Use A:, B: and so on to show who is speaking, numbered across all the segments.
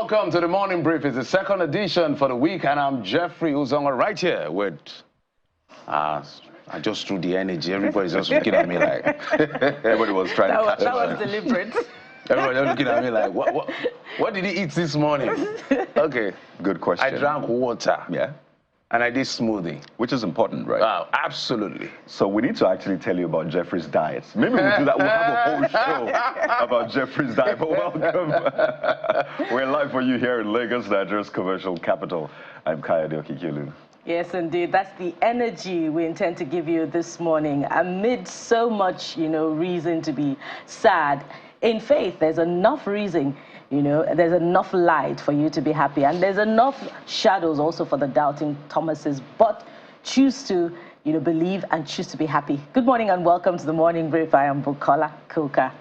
A: welcome to the Morning Brief. It's the second edition for the week, and I'm Jeffrey Uzonga right here with... I just threw the energy. Everybody's just looking at me like... Everybody was trying to catch
B: That was deliberate.
A: Everybody was looking at me like, what did he eat this morning? Okay.
C: Good question.
A: I drank water.
C: Yeah.
A: And I did smoothie.
C: Which is important, right?
A: Wow, absolutely.
C: So we need to actually tell you about Jeffrey's diet. Maybe we'll do that. We'll have a whole show about Jeffrey's diet. But welcome. We're live for you here in Lagos, Nigeria's commercial capital. I'm Kayode Okikiolu.
B: Yes, indeed. That's the energy we intend to give you this morning. Amid so much, reason to be sad, in faith, there's enough reason, there's enough light for you to be happy. And there's enough shadows also for the doubting Thomases. But choose to, believe and choose to be happy. Good morning and welcome to the Morning Brief. I am Bukola Kuka.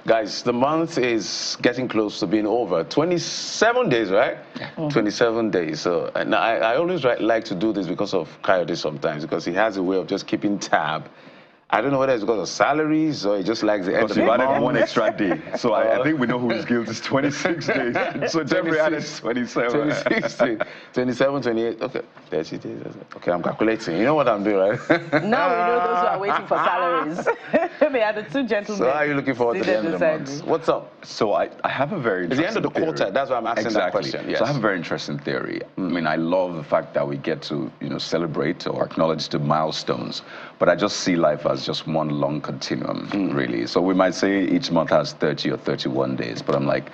A: Guys, the month is getting close to being over. 27 days, right? Yeah. 27 days. So and I always like to do this because of Coyote sometimes, because he has a way of just keeping tab. I don't know whether it's because of salaries or he just likes the end of the month.
C: Added one extra day. So I think we know whose guilt is 26 days. So Jeffrey added 27.
A: 26 days. 27, 28. Okay, 30 days. Okay, I'm calculating. You know what I'm doing, right?
B: Now we know those who are waiting for salaries. They are the two gentlemen.
A: So how are you looking forward to the end of the month? What's up?
C: So I have a very interesting
A: It's the end of the quarter. That's why I'm asking that question. Yes.
C: So I have a very interesting theory. I mean, I love the fact that we get to, celebrate or acknowledge the milestones. But I just see life as just one long continuum, really. So we might say each month has 30 or 31 days, but I'm like,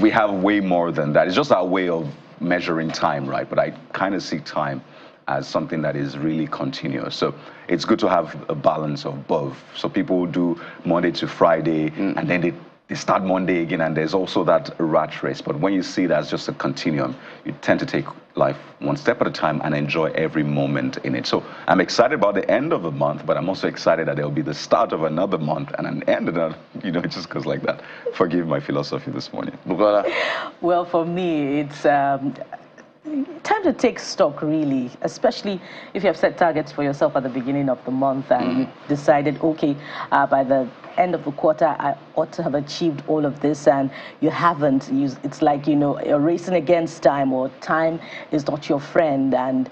C: we have way more than that. It's just our way of measuring time, right? But I kind of see time as something that is really continuous. So it's good to have a balance of both. So people do Monday to Friday, and then they start Monday again, and there's also that rat race. But when you see it as just a continuum, you tend to take life one step at a time and enjoy every moment in it. So I'm excited about the end of the month, but I'm also excited that there'll be the start of another month and an end of another, it just goes like that. Forgive my philosophy this morning.
B: Well, for me, it's time to take stock, really, especially if you have set targets for yourself at the beginning of the month and you decided, okay, by the end of the quarter, I ought to have achieved all of this, and you haven't. It's like, you're racing against time, or time is not your friend, and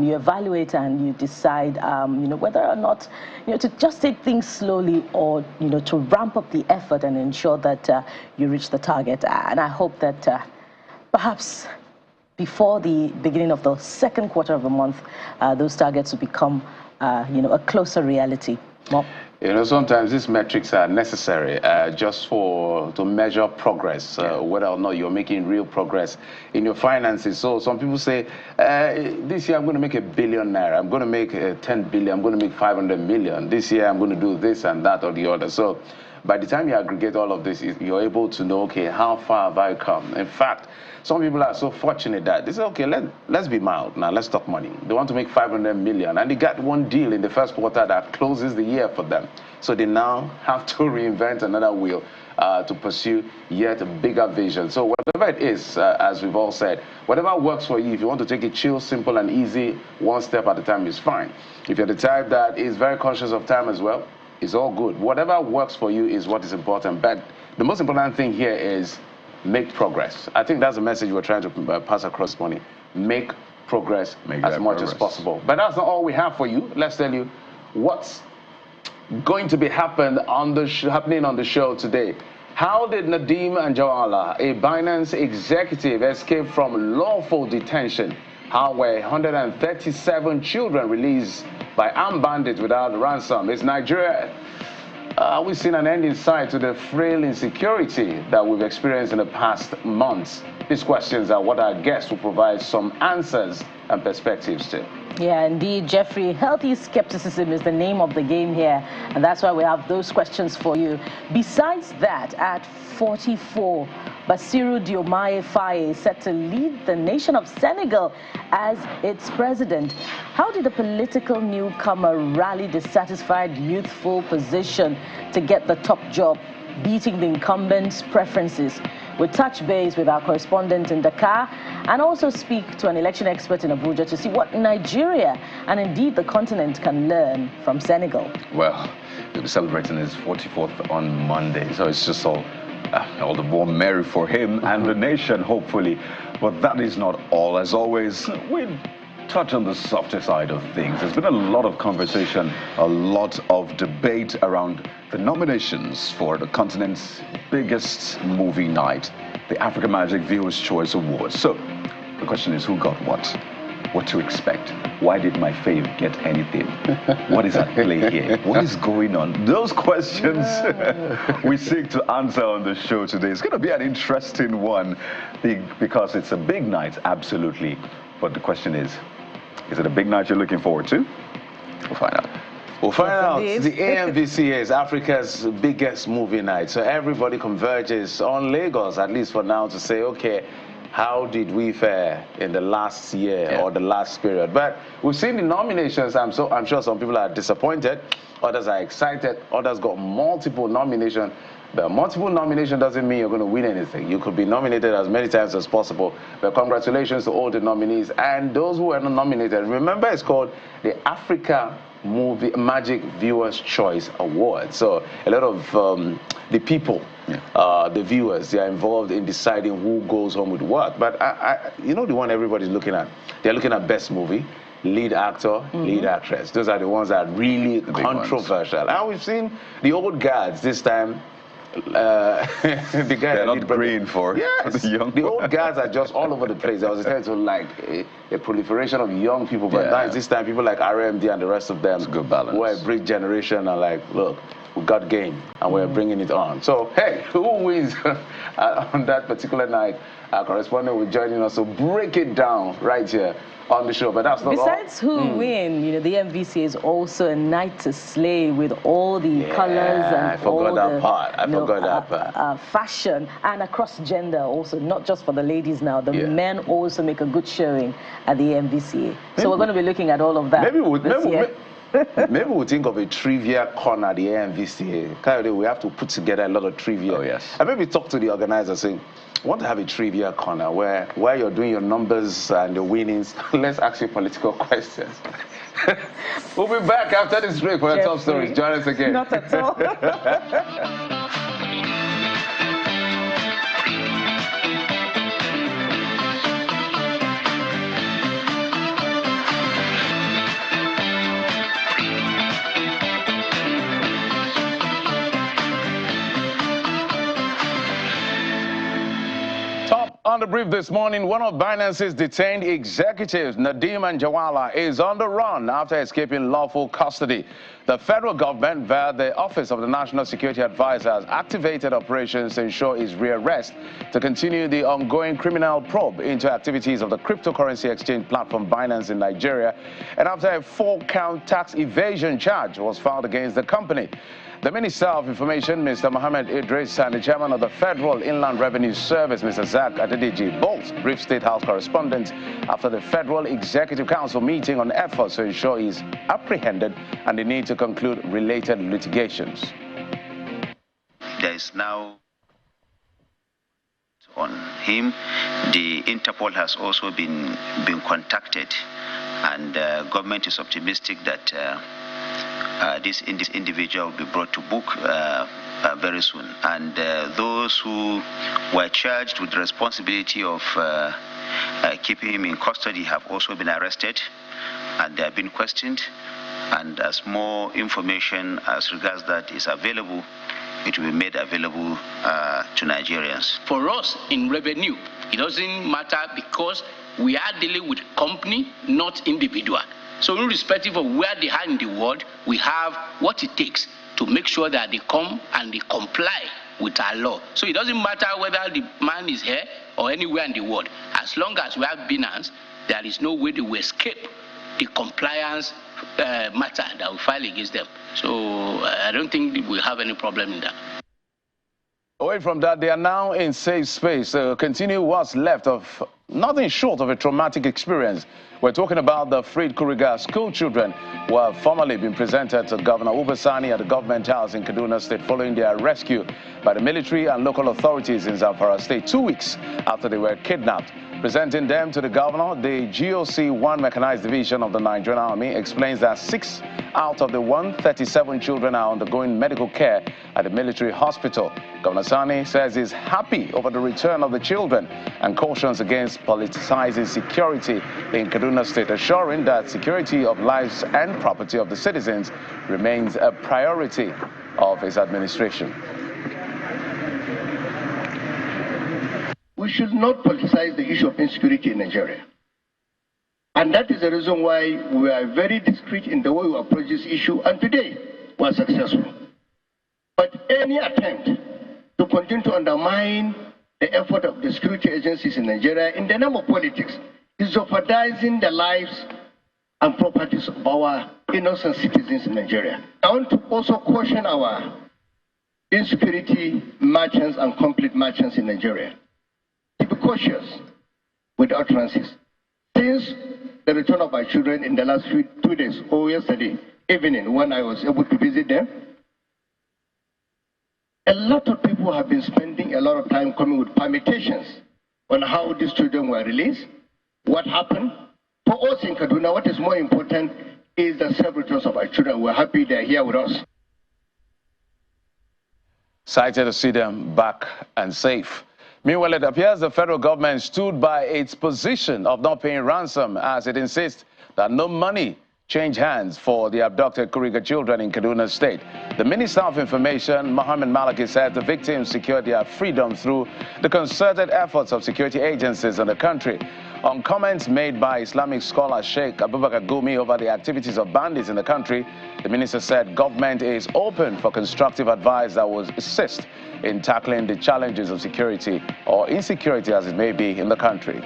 B: you evaluate and you decide, whether or not, to just take things slowly, or, to ramp up the effort and ensure that you reach the target. And I hope that perhaps before the beginning of the second quarter of the month, those targets will become, a closer reality. Well,
A: sometimes these metrics are necessary just to measure progress, whether or not you're making real progress in your finances. So some people say, this year I'm going to make $1 billion naira, I'm going to make 10 billion, I'm going to make 500 million. This year I'm going to do this and that or the other. So by the time you aggregate all of this, you're able to know, okay, how far have I come? In fact, some people are so fortunate that they say, okay, let's be mild. Now, let's talk money. They want to make 500 million, and they got one deal in the first quarter that closes the year for them. So they now have to reinvent another wheel to pursue yet a bigger vision. So whatever it is, as we've all said, whatever works for you, if you want to take it chill, simple, and easy, one step at a time is fine. If you're the type that is very conscious of time as well, it's all good. Whatever works for you is what is important. But the most important thing here is make progress. I think that's the message we're trying to pass across this morning. Make progress as much as possible. But that's not all we have for you. Let's tell you what's going to be happening on the show today. How did Nadeem Anjarwalla, a Binance executive, escape from lawful detention? How were 137 children released by armed bandits without ransom? Is Nigeria... we've seen an end in sight to the frail insecurity that we've experienced in the past months. These questions are what our guests will provide some answers and perspectives to.
B: Yeah, indeed, Jeffrey. Healthy skepticism is the name of the game here, and that's why we have those questions for you. Besides that, at 44, Bassirou Diomaye Faye is set to lead the nation of Senegal as its president. How did the political newcomer rally dissatisfied youthful position to get the top job, beating the incumbent's preferences? We'll touch base with our correspondent in Dakar and also speak to an election expert in Abuja to see what Nigeria and indeed the continent can learn from Senegal.
C: Well, he'll be celebrating his 44th on Monday, so it's just all all the more merry for him and the nation, hopefully. But that is not all. As always, we touch on the softer side of things. There's been a lot of conversation, a lot of debate around the nominations for the continent's biggest movie night, the African Magic Viewers' Choice Awards. So the question is, who got what? What to expect? Why did my fave get anything? What is at play here? What is going on? Those questions we seek to answer on the show today. It's going to be an interesting one because it's a big night, absolutely. But the question is it a big night you're looking forward to? We'll find out.
A: We'll find out. The AMVA is Africa's biggest movie night. So everybody converges on Lagos, at least for now, to say, okay, how did we fare in the last year or the last period? But we've seen the nominations. I'm sure some people are disappointed. Others are excited. Others got multiple nominations. But multiple nomination doesn't mean you're going to win anything. You could be nominated as many times as possible. But congratulations to all the nominees and those who were not nominated. Remember, it's called the Africa Magic Viewers' Choice Award. So a lot of the people, the viewers, they are involved in deciding who goes home with what. But you know the one everybody's looking at? They're looking at best movie, lead actor, lead actress. Those are the ones that are really controversial. And we've seen the old guards this time. The guy
C: they're not green for the young.
A: The old guys are just all over the place. There was a time to like a proliferation of young people, but this time people like RMD and the rest of them,
C: it's a good balance.
A: We're a big generation and like, look, we got game and we're bringing it on. So hey, who wins on that particular night? Our correspondent will join us to break it down right here on the show. But that's not
B: besides
A: all.
B: Who win, you know, the MVC is also a night to slay with all the colors and
A: I forgot that part. I forgot that part.
B: Fashion and across gender also, not just for the ladies now. The men also make a good showing at the MVC. So we're going to be looking at all of that.
A: Maybe we'll think of a trivia corner at the AMVCA. We have to put together a lot of trivia.
C: Oh, yes.
A: And maybe talk to the organizer saying, I want to have a trivia corner where you're doing your numbers and your winnings. Let's ask you political questions. We'll be back after this break for the top stories. Join us again.
B: Not at all.
A: On the brief this morning, one of Binance's detained executives, Nadeem Anjarwalla, is on the run after escaping lawful custody. The federal government, via the Office of the National Security Advisor, has activated operations to ensure his rearrest to continue the ongoing criminal probe into activities of the cryptocurrency exchange platform Binance in Nigeria, and after a 4-count tax evasion charge was filed against the company. The Minister of Information, Mr. Mohammed Idris, and the Chairman of the Federal Inland Revenue Service, Mr. Zach Adediji, both briefed State House correspondents after the Federal Executive Council meeting on efforts to ensure he is apprehended and the need to conclude related litigations.
D: There is now on him. The Interpol has also been contacted, and government is optimistic that this individual will be brought to book very soon. And those who were charged with the responsibility of keeping him in custody have also been arrested, and they have been questioned. And as more information as regards that is available, it will be made available to Nigerians.
E: For us in revenue, it doesn't matter because we are dealing with company, not individual. So irrespective of where they are in the world, we have what it takes to make sure that they come and they comply with our law. So it doesn't matter whether the man is here or anywhere in the world. As long as we have Binance, there is no way they will escape the compliance matter that we file against them. So I don't think we have any problem in that.
A: Away from that, they are now in safe space to continue what's left of nothing short of a traumatic experience. We're talking about the freed Kuriga school children who have formally been presented to Governor Ubasani at the government house in Kaduna State following their rescue by the military and local authorities in Zamfara State 2 weeks after they were kidnapped Presenting them to the governor, the GOC 1 Mechanized Division of the Nigerian Army explains that 6 out of the 137 children are undergoing medical care at the military hospital. Governor Sani says he's happy over the return of the children and cautions against politicizing security in Kaduna State, assuring that security of lives and property of the citizens remains a priority of his administration.
F: We should not politicize the issue of insecurity in Nigeria. And that is the reason why we are very discreet in the way we approach this issue, and today we are successful. But any attempt to continue to undermine the effort of the security agencies in Nigeria in the name of politics is jeopardizing the lives and properties of our innocent citizens in Nigeria. I want to also caution our insecurity merchants and complete merchants in Nigeria to be cautious with utterances. Since the return of my children in the last 2 days or yesterday evening when I was able to visit them, a lot of people have been spending a lot of time coming with permutations on how these children were released, what happened. For us in Kaduna, what is more important is the safe returns of our children. We're happy they're here with us.
A: Excited to see them back and safe. Meanwhile, it appears the federal government stood by its position of not paying ransom as it insists that no money change hands for the abducted Kuriga children in Kaduna State. The Minister of Information, Mohammed Malaki, said the victims secured their freedom through the concerted efforts of security agencies in the country. On comments made by Islamic scholar Sheikh Abubakar Gumi over the activities of bandits in the country, the minister said government is open for constructive advice that will assist in tackling the challenges of security or insecurity as it may be in the country.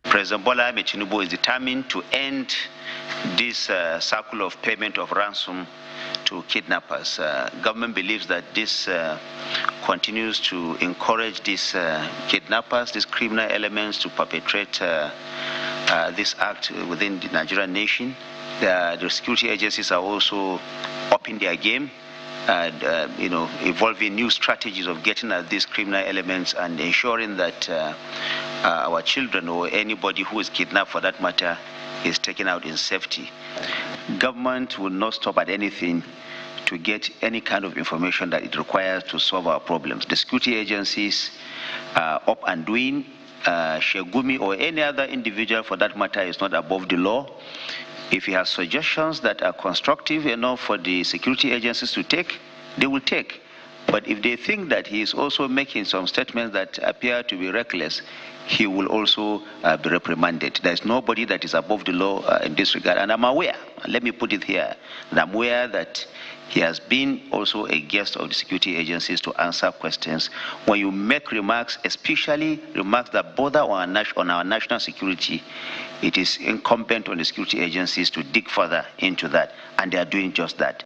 D: President Bola Ahmed Tinubu is determined to end this cycle of payment of ransom to kidnappers. Government believes that this continues to encourage these kidnappers, these criminal elements to perpetrate this act within the Nigerian nation. The security agencies are also upping their game and evolving new strategies of getting at these criminal elements and ensuring that our children or anybody who is kidnapped for that matter is taken out in safety. Government will not stop at anything to get any kind of information that it requires to solve our problems. The security agencies are up and doing. Shegumi or any other individual for that matter is not above the law. If he has suggestions that are constructive enough for the security agencies to take, they will take. But if they think that he is also making some statements that appear to be reckless, he will also be reprimanded. There is nobody that is above the law in this regard. And I'm aware, let me put it here, and I'm aware that he has been also a guest of the security agencies to answer questions. When you make remarks, especially remarks that border on our national security, it is incumbent on the security agencies to dig further into that, and they are doing just that.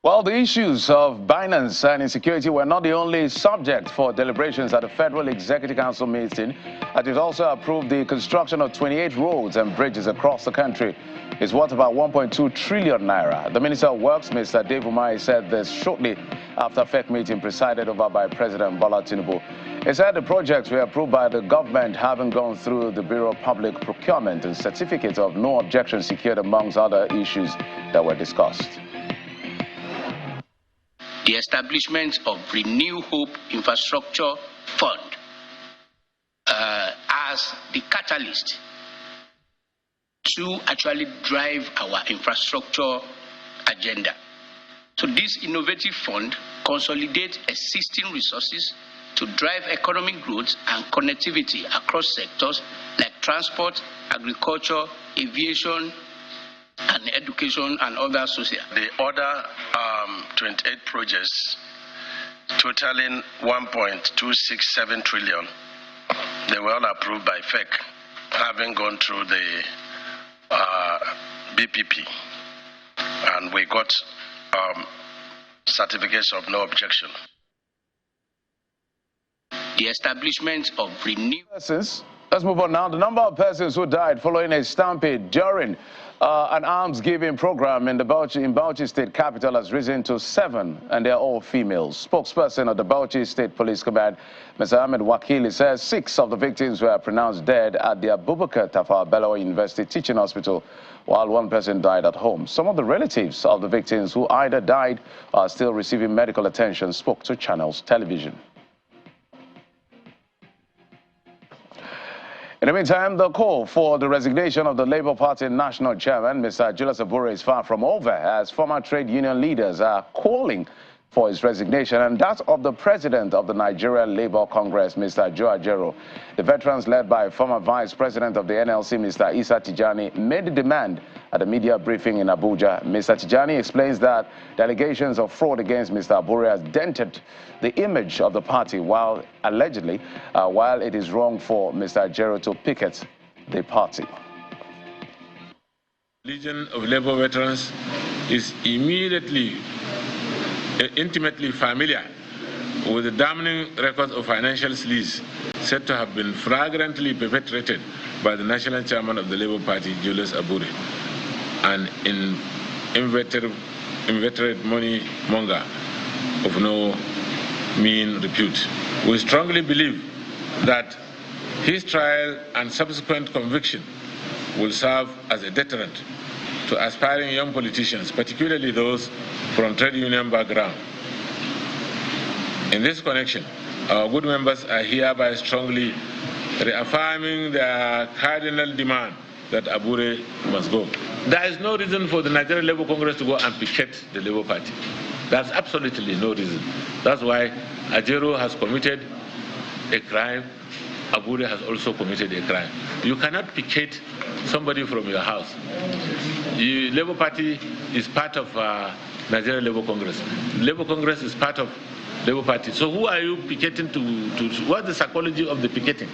A: Well, the issues of Binance and insecurity were not the only subject for deliberations at the Federal Executive Council meeting, as it also approved the construction of 28 roads and bridges across the country. It's worth about 1.2 trillion naira. The Minister of Works, Mr. Dave Umahi, said this shortly after a FEC meeting presided over by President Bola Tinubu. He said the projects were approved by the government, having gone through the Bureau of Public Procurement and certificate of no objection secured, amongst other issues that were discussed.
E: The establishment of Renew Hope Infrastructure Fund as the catalyst to actually drive our infrastructure agenda. So this innovative fund consolidates existing resources to drive economic growth and connectivity across sectors like transport, agriculture, aviation, and education and other social.
G: The other 28 projects totaling 1.267 trillion, they were all approved by FEC, having gone through the BPP, and we got certificates of no objection.
E: The establishment of Renew.
A: Let's move on now. The number of persons who died following a stampede during An alms-giving program in Bauchi State capital has risen to 7, and they're all females. Spokesperson of the Bauchi State Police Command, Mr. Ahmed Wakili, says 6 of the victims were pronounced dead at the Abubakar Tafawa Balewa University Teaching Hospital, while 1 person died at home. Some of the relatives of the victims who either died or are still receiving medical attention spoke to Channels Television. In the meantime, the call for the resignation of the Labour Party National Chairman, Mr. Julius Abure, is far from over, as former trade union leaders are calling for his resignation, and that of the president of the Nigerian Labour Congress, Mr. Joe Ajero. The veterans, led by former vice president of the NLC, Mr. Isa Tijani, made the demand at a media briefing in Abuja. Mr. Tijani explains that the allegations of fraud against Mr. Abure has dented the image of the party, while allegedly, while it is wrong for Mr. Ajero to picket the party.
H: Legion of Labour Veterans is intimately familiar with the damning records of financial sleaze said to have been flagrantly perpetrated by the national chairman of the Labour Party, Julius Abure, an inveterate money monger of no mean repute. We strongly believe that his trial and subsequent conviction will serve as a deterrent to aspiring young politicians, particularly those from trade union background. In this connection, our good members are hereby strongly reaffirming their cardinal demand that Abure must go. There is no reason for the Nigerian Labour Congress to go and picket the Labour Party. That's absolutely no reason. That's why Ajero has committed a crime. Abure has also committed a crime. You cannot picket somebody from your house. The Labour Party is part of Nigerian Labour Congress. Labour Congress is part of Labour Party. So who are you picketing to? What's the psychology of the picketing?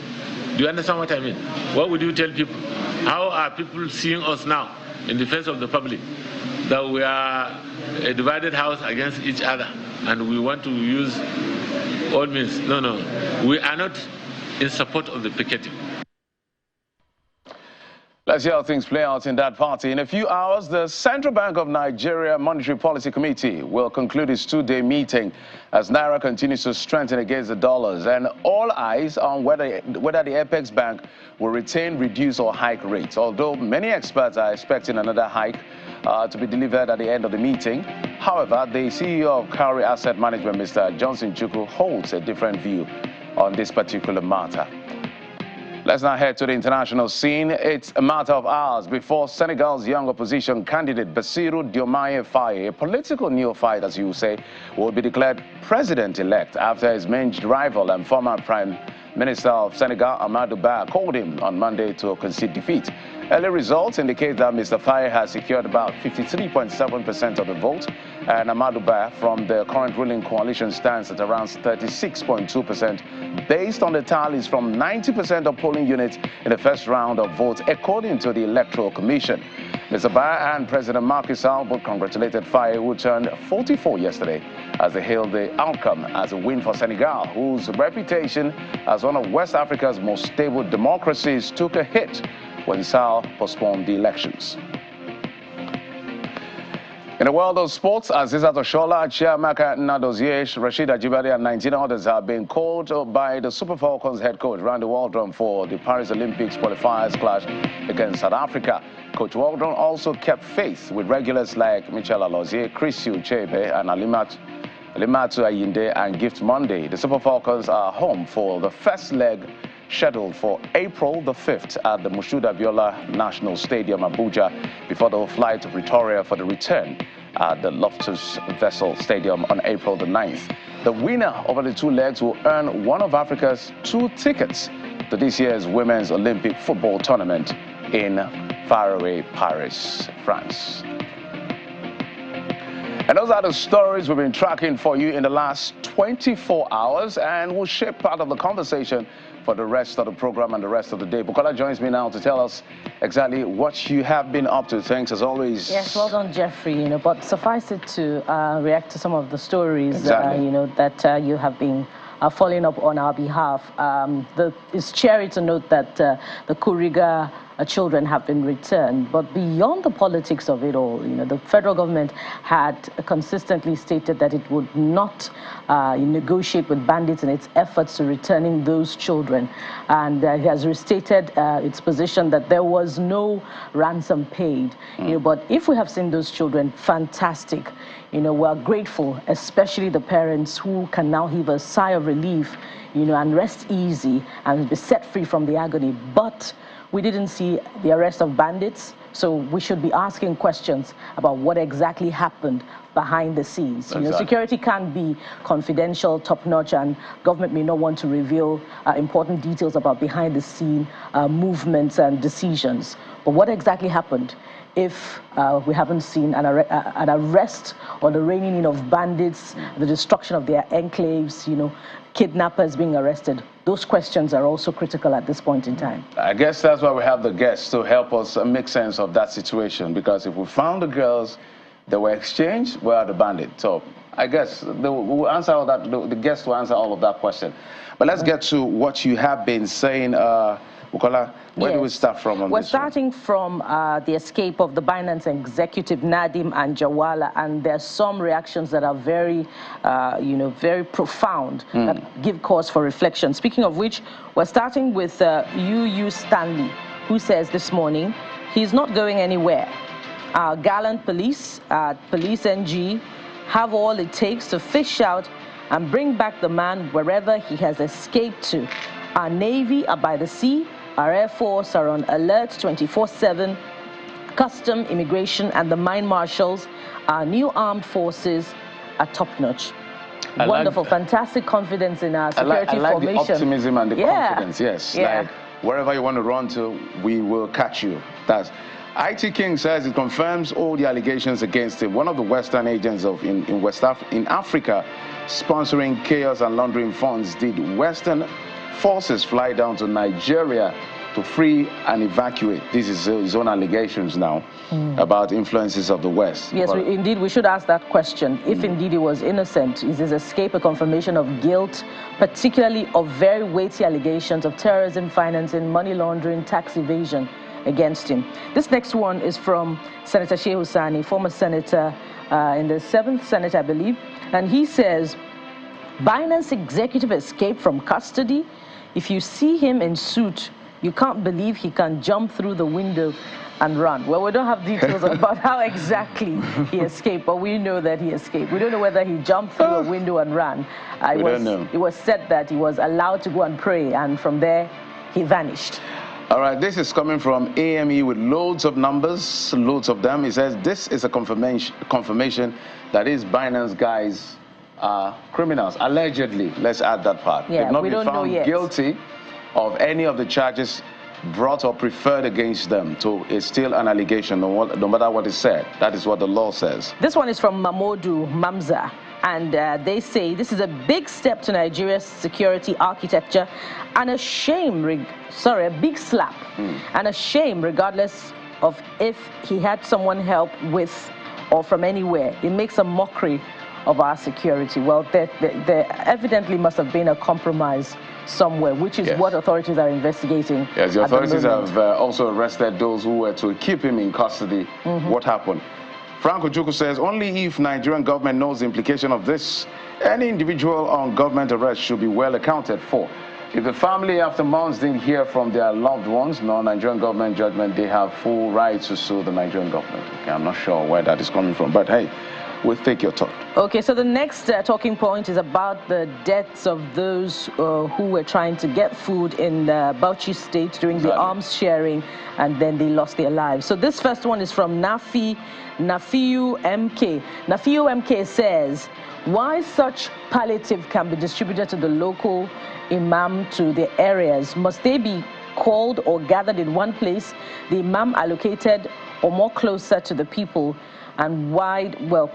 H: Do you understand what I mean? What would you tell people? How are people seeing us now in the face of the public? That we are a divided house against each other and we want to use all means. No, we are not in support of the picketing.
A: Let's see how things play out in that party. In a few hours, the Central Bank of Nigeria Monetary Policy Committee will conclude its 2-day meeting as Naira continues to strengthen against the dollars, and all eyes on whether the Apex Bank will retain, reduce or hike rates, although many experts are expecting another hike to be delivered at the end of the meeting. However, the CEO of Cowrie Asset Management, Mr. Johnson Chukwu, holds a different view on this particular matter. Let's now head to the international scene. It's a matter of hours before Senegal's young opposition candidate Bassirou Diomaye Faye, a political neophyte, as you say, will be declared president-elect after his main rival and former Prime Minister of Senegal, Amadou Ba, called him on Monday to concede defeat. Early results indicate that Mr. Faye has secured about 53.7% of the vote, and Amadou Ba from the current ruling coalition stands at around 36.2%, based on the tallies from 90% of polling units in the first round of votes, according to the Electoral Commission. Mr. Ba and President Macky Sall both congratulated Faye, who turned 44 yesterday, as they hailed the outcome as a win for Senegal, whose reputation as one of West Africa's most stable democracies took a hit when Sall postponed the elections. In the world of sports, Azizat Oshola, Chiamaka Nnadozie, Rashid Ajibade and 19 others have been called by the Super Falcons head coach Randy Waldron for the Paris Olympics qualifiers clash against South Africa. Coach Waldron also kept faith with regulars like Michel Alozie, Chris Uchebe and Alimatu Ayinde and Gift Monday. The Super Falcons are home for the first leg, scheduled for April the 5th at the Moshood Abiola National Stadium, Abuja, before they will fly to Pretoria for the return at the Loftus Vessel Stadium on April the 9th. The winner over the 2 legs will earn one of Africa's 2 tickets to this year's Women's Olympic Football Tournament in faraway Paris, France. And those are the stories we've been tracking for you in the last 24 hours, and will shape part of the conversation for the rest of the program and the rest of the day. Bukola joins me now to tell us exactly what you have been up to. Thanks as always.
B: Yes, well done, Jeffrey. But suffice it to react to some of the stories,
A: exactly.
B: That you have been following up on our behalf. It's cheery to note that the Kuriga children have been returned. But beyond the politics of it all, the federal government had consistently stated that it would not negotiate with bandits in its efforts to returning those children. And it has restated its position that there was no ransom paid. But if we have seen those children, fantastic. We're grateful, especially the parents who can now heave a sigh of relief, and rest easy and be set free from the agony. But we didn't see the arrest of bandits, so we should be asking questions about what exactly happened behind the scenes.
A: Exactly.
B: Security can be confidential, top-notch, and government may not want to reveal important details about behind-the-scene movements and decisions. But what exactly happened? If we haven't seen an arrest or the reining in of bandits, the destruction of their enclaves, kidnappers being arrested, those questions are also critical at this point in time.
A: I guess that's why we have the guests to help us make sense of that situation, because if we found the girls that were exchanged, where are the bandits? So I guess we'll answer all that, the guests will answer all of that question. But let's get to what you have been saying, Bukola. Where do we start from on
B: We're
A: this
B: starting from the escape of the Binance executive Nadeem Anjarwalla, and there's some reactions that are very, very profound that give cause for reflection. Speaking of which, we're starting with UU Stanley, who says this morning, he's not going anywhere. Our gallant police, Police NG, have all it takes to fish out and bring back the man wherever he has escaped to. Our Navy are by the sea. Our Air Force are on alert 24/7, Custom, Immigration, and the Mine Marshals. Our new armed forces are top-notch. Wonderful, fantastic confidence in our security
A: formation. I like
B: formation.
A: The optimism and the confidence, yes.
B: Yeah.
A: Like, wherever you want to run to, we will catch you. That's... IT King says it confirms all the allegations against him. One of the Western agents in Africa sponsoring chaos and laundering funds did Western forces fly down to Nigeria to free and evacuate. This is his own allegations now about influences of the West.
B: Yes, indeed, we should ask that question. If indeed he was innocent, is his escape a confirmation of guilt, particularly of very weighty allegations of terrorism, financing, money laundering, tax evasion against him? This next one is from Senator Sheikh Hussaini, former senator in the 7th Senate, I believe, and he says, Binance executive escaped from custody. If you see him in suit, you can't believe he can jump through the window and run. Well, we don't have details about how exactly he escaped, but we know that he escaped. We don't know whether he jumped through a window and ran.
A: We don't know.
B: It was said that he was allowed to go and pray, and from there, he vanished.
A: All right, this is coming from AME with loads of numbers, loads of them. He says this is a confirmation that these Binance guys are criminals, allegedly. Let's add that part.
B: Yeah,
A: They've not
B: we
A: been
B: don't know
A: found
B: yet.
A: guilty of any of the charges brought or preferred against them. So it's still an allegation, no matter what is said. That is what the law says.
B: This one is from Mamodu Mamza, and they say this is a big step to Nigeria's security architecture and a shame, a big slap, and a shame regardless of if he had someone help with or from anywhere. It makes a mockery of our security. Well, there evidently must have been a compromise somewhere, which is what authorities are investigating.
A: Yes, the authorities have also arrested those who were to keep him in custody. What happened? Frank Ojukwu says, only if Nigerian government knows the implication of this, any individual on government arrest should be well accounted for. If the family after months didn't hear from their loved ones, no Nigerian government judgment, they have full right to sue the Nigerian government. Okay, I'm not sure where that is coming from, but hey, we'll take your talk.
B: Okay, so the next talking point is about the deaths of those who were trying to get food in Bauchi State during the arms sharing, and then they lost their lives. So this first one is from Nafiu MK. Nafiu MK says, why such palliative can be distributed to the local imam to the areas? Must they be called or gathered in one place, the imam allocated or more closer to the people, and wide, well,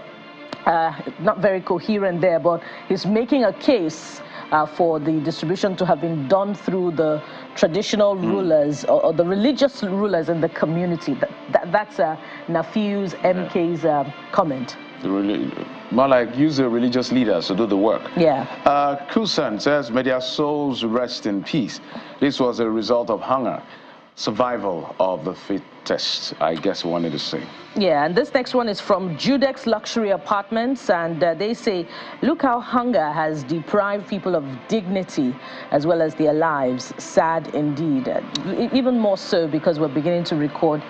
B: not very coherent there, but he's making a case for the distribution to have been done through the traditional rulers or the religious rulers in the community. That's Nafiu's MK's comment.
A: More like use the religious leaders to do the work.
B: Yeah.
A: Kusan says, may their souls rest in peace. This was a result of hunger. survival of the fittest, I guess we wanted to say.
B: Yeah, and this next one is from Judex Luxury Apartments, and they say, look how hunger has deprived people of dignity as well as their lives. Sad indeed. Even more so because we're beginning to record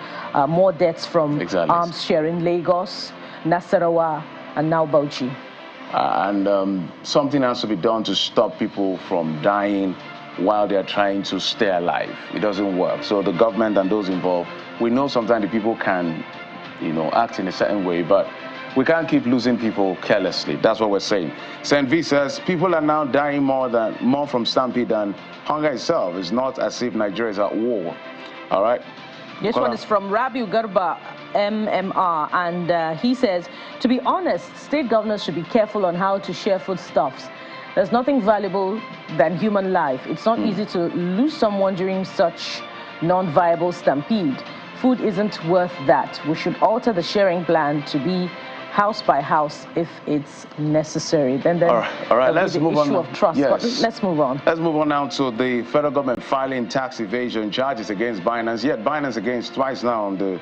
B: more deaths from arms share in Lagos, Nasarawa, and now Bauchi.
A: And something has to be done to stop people from dying while they're trying to stay alive. It doesn't work. So the government and those involved, we know sometimes the people can, act in a certain way, but we can't keep losing people carelessly. That's what we're saying. St. V says people are now dying more from stampede than hunger itself. It's not as if Nigeria is at war. All right.
B: This one is from Rabiu Garba MMR, and he says, to be honest, state governors should be careful on how to share foodstuffs. There's nothing valuable than human life. It's not easy to lose someone during such non-viable stampede. Food isn't worth that. We should alter the sharing plan to be house by house if it's necessary. Then all
A: right. Let's move on.
B: Issue of trust. Yes. But let's move on.
A: Let's move on now to the federal government filing tax evasion charges against Binance. Yet Binance against twice now on the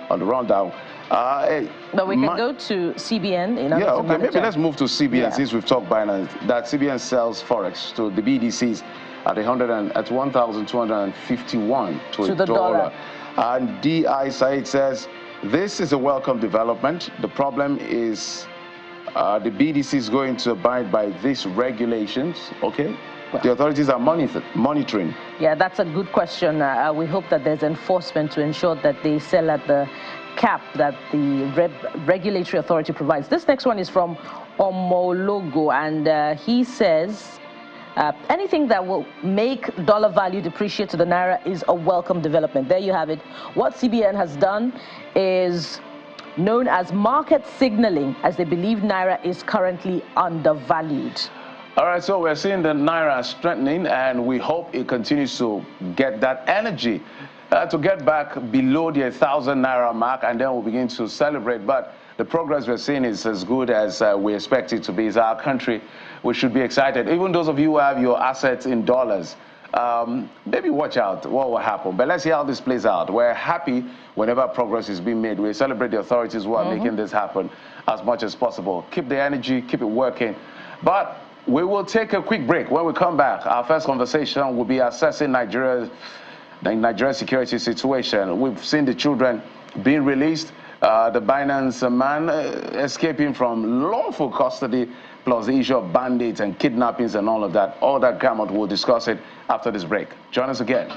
A: rundown.
B: But we can go to CBN.
A: Maybe let's move to CBN since we've talked Binance. That CBN sells forex to the BDCs at 1,251 to the dollar. And DI Said says this is a welcome development. The problem is the BDC is going to abide by these regulations. Okay. Well, the authorities are monitoring.
B: Yeah, that's a good question. We hope that there's enforcement to ensure that they sell at the cap that the regulatory authority provides. This next one is from Omologo, and he says, anything that will make dollar value depreciate to the naira is a welcome development. There you have it. What CBN has done is known as market signaling, as they believe naira is currently undervalued.
A: All right, so we're seeing the naira strengthening, and we hope it continues to get that energy to get back below the 1,000 naira mark, and then we'll begin to celebrate. But the progress we're seeing is as good as we expect it to be. It's our country. We should be excited. Even those of you who have your assets in dollars, maybe watch out what will happen. But let's see how this plays out. We're happy whenever progress is being made. We celebrate the authorities who are making this happen as much as possible. Keep the energy, keep it working. But we will take a quick break. When we come back, our first conversation will be assessing Nigeria's security situation. We've seen the children being released, the Binance man escaping from lawful custody, plus the issue of bandits and kidnappings and all of that. All that gamut, we'll discuss it after this break. Join us again.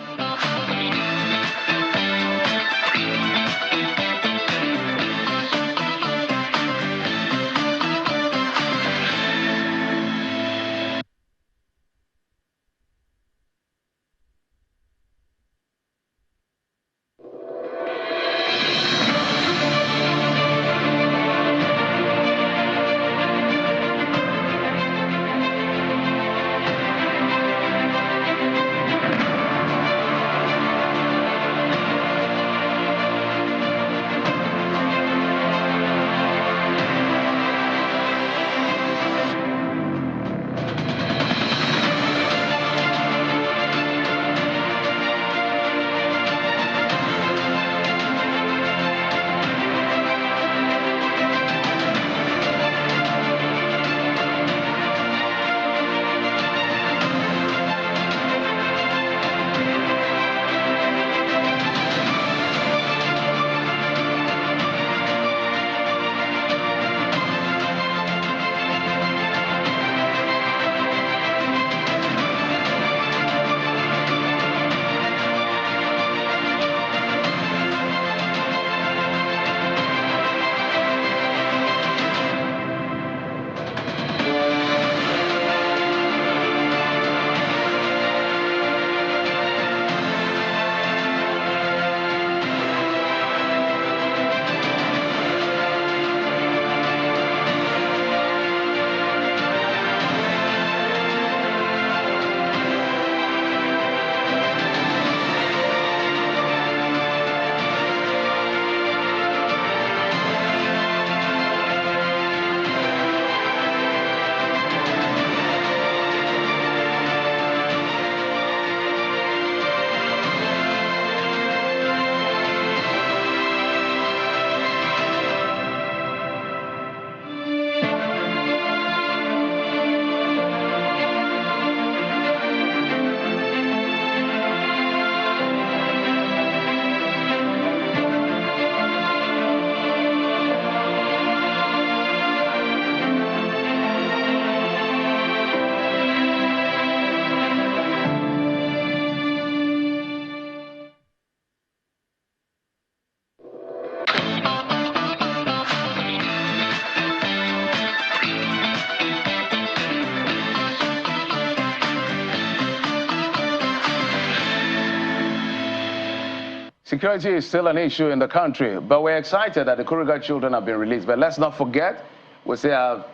A: Security is still an issue in the country, but we're excited that the Kuriga children have been released. But let's not forget, we still have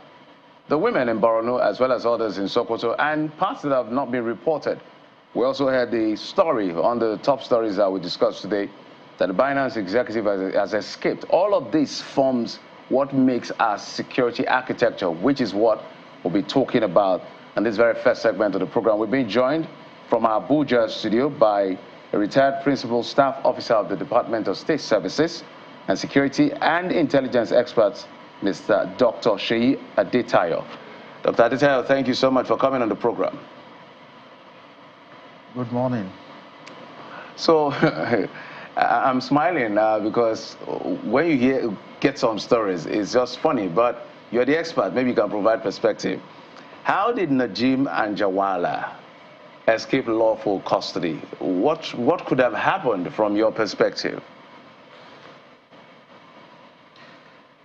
A: the women in Borno as well as others in Sokoto and parts that have not been reported. We also had the story on the top stories that we discussed today that the Binance executive has escaped. All of this forms what makes our security architecture, which is what we'll be talking about in this very first segment of the program. We've been joined from our Abuja studio by a retired principal staff officer of the Department of State Services and Security and Intelligence experts, Mr. Dr. Sheyi Adetayo. Dr. Adetayo, thank you so much for coming on the program.
I: Good morning.
A: So I'm smiling now because when you get some stories, it's just funny, but you're the expert. Maybe you can provide perspective. How did Najim and Jawala escape lawful custody? What could have happened from your perspective?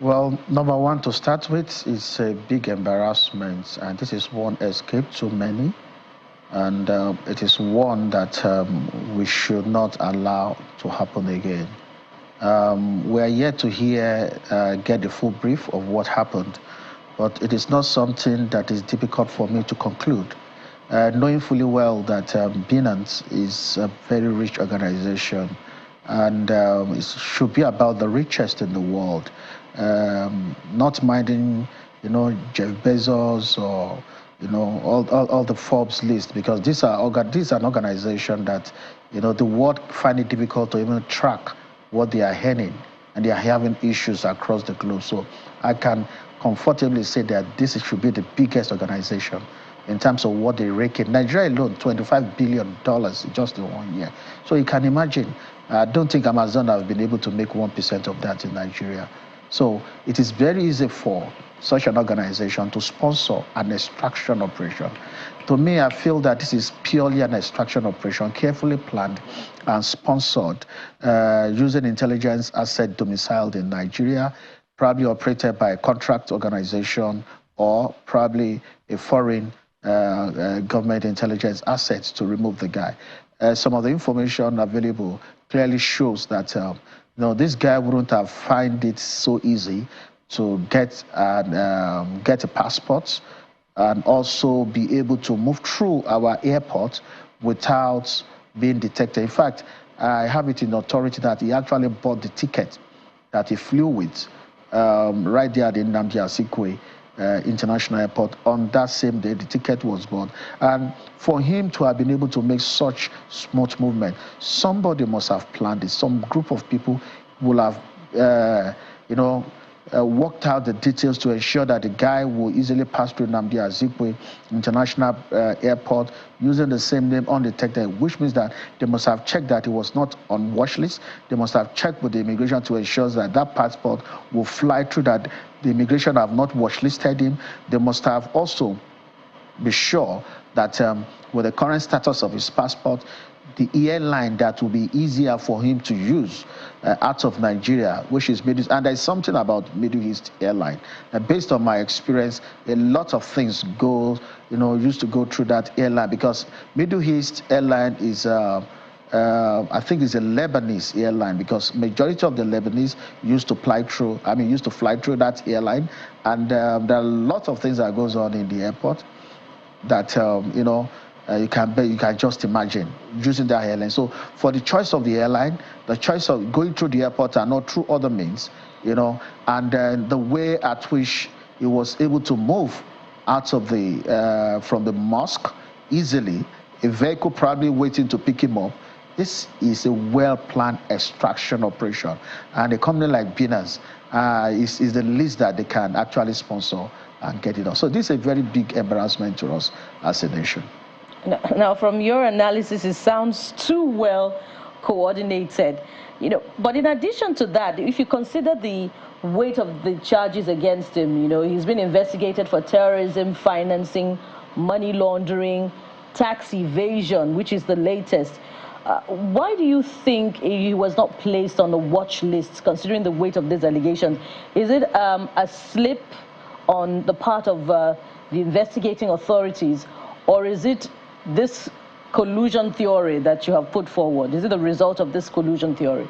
I: Well, number one, to start with, it's a big embarrassment, and this is one escape too many, and it is one that we should not allow to happen again. We are yet to get the full brief of what happened, but it is not something that is difficult for me to conclude. Knowing fully well that Binance is a very rich organization, and it should be about the richest in the world, not minding, Jeff Bezos or, all the Forbes list, because this is an organization that, the world find it difficult to even track what they are earning, and they are having issues across the globe. So I can comfortably say that this should be the biggest organization in terms of what they rake in. Nigeria alone, $25 billion just in 1 year. So you can imagine, I don't think Amazon has been able to make 1% of that in Nigeria. So it is very easy for such an organization to sponsor an extraction operation. To me, I feel that this is purely an extraction operation, carefully planned and sponsored, using intelligence asset domiciled in Nigeria, probably operated by a contract organization or probably a foreign government intelligence assets to remove the guy. Some of the information available clearly shows that this guy wouldn't have found it so easy to get a passport and also be able to move through our airport without being detected. In fact, I have it in authority that he actually bought the ticket that he flew with right there at the Nnamdi Azikiwe International Airport. On that same day, the ticket was bought. And for him to have been able to make such smooth movement, somebody must have planned it. Some group of people will have, worked out the details to ensure that the guy will easily pass through Nnamdi Azikiwe International Airport using the same name undetected, which means that they must have checked that he was not on watch list. They must have checked with the immigration to ensure that that passport will fly through, that the immigration have not watch listed him. They must have also be sure that with the current status of his passport, the airline that will be easier for him to use out of Nigeria, which is Middle East. And there's something about Middle East airline. Based on my experience, a lot of things used to go through that airline, because Middle East airline is, I think it's a Lebanese airline, because majority of the Lebanese used to fly through that airline. And there are a lot of things that goes on in the airport that, you can just imagine using that airline. So for the choice of the airline, the choice of going through the airport and not through other means, and the way at which he was able to move out of from the mosque easily, a vehicle probably waiting to pick him up. This is a well-planned extraction operation, and a company like Binance is the least that they can actually sponsor and get it on. So this is a very big embarrassment to us as a nation.
B: Now, from your analysis, it sounds too well coordinated, But in addition to that, if you consider the weight of the charges against him, he's been investigated for terrorism, financing, money laundering, tax evasion, which is the latest. Why do you think he was not placed on the watch list, considering the weight of these allegations? Is it a slip on the part of the investigating authorities, or is it this collusion theory that you have put forward? Is it the result of this collusion theory?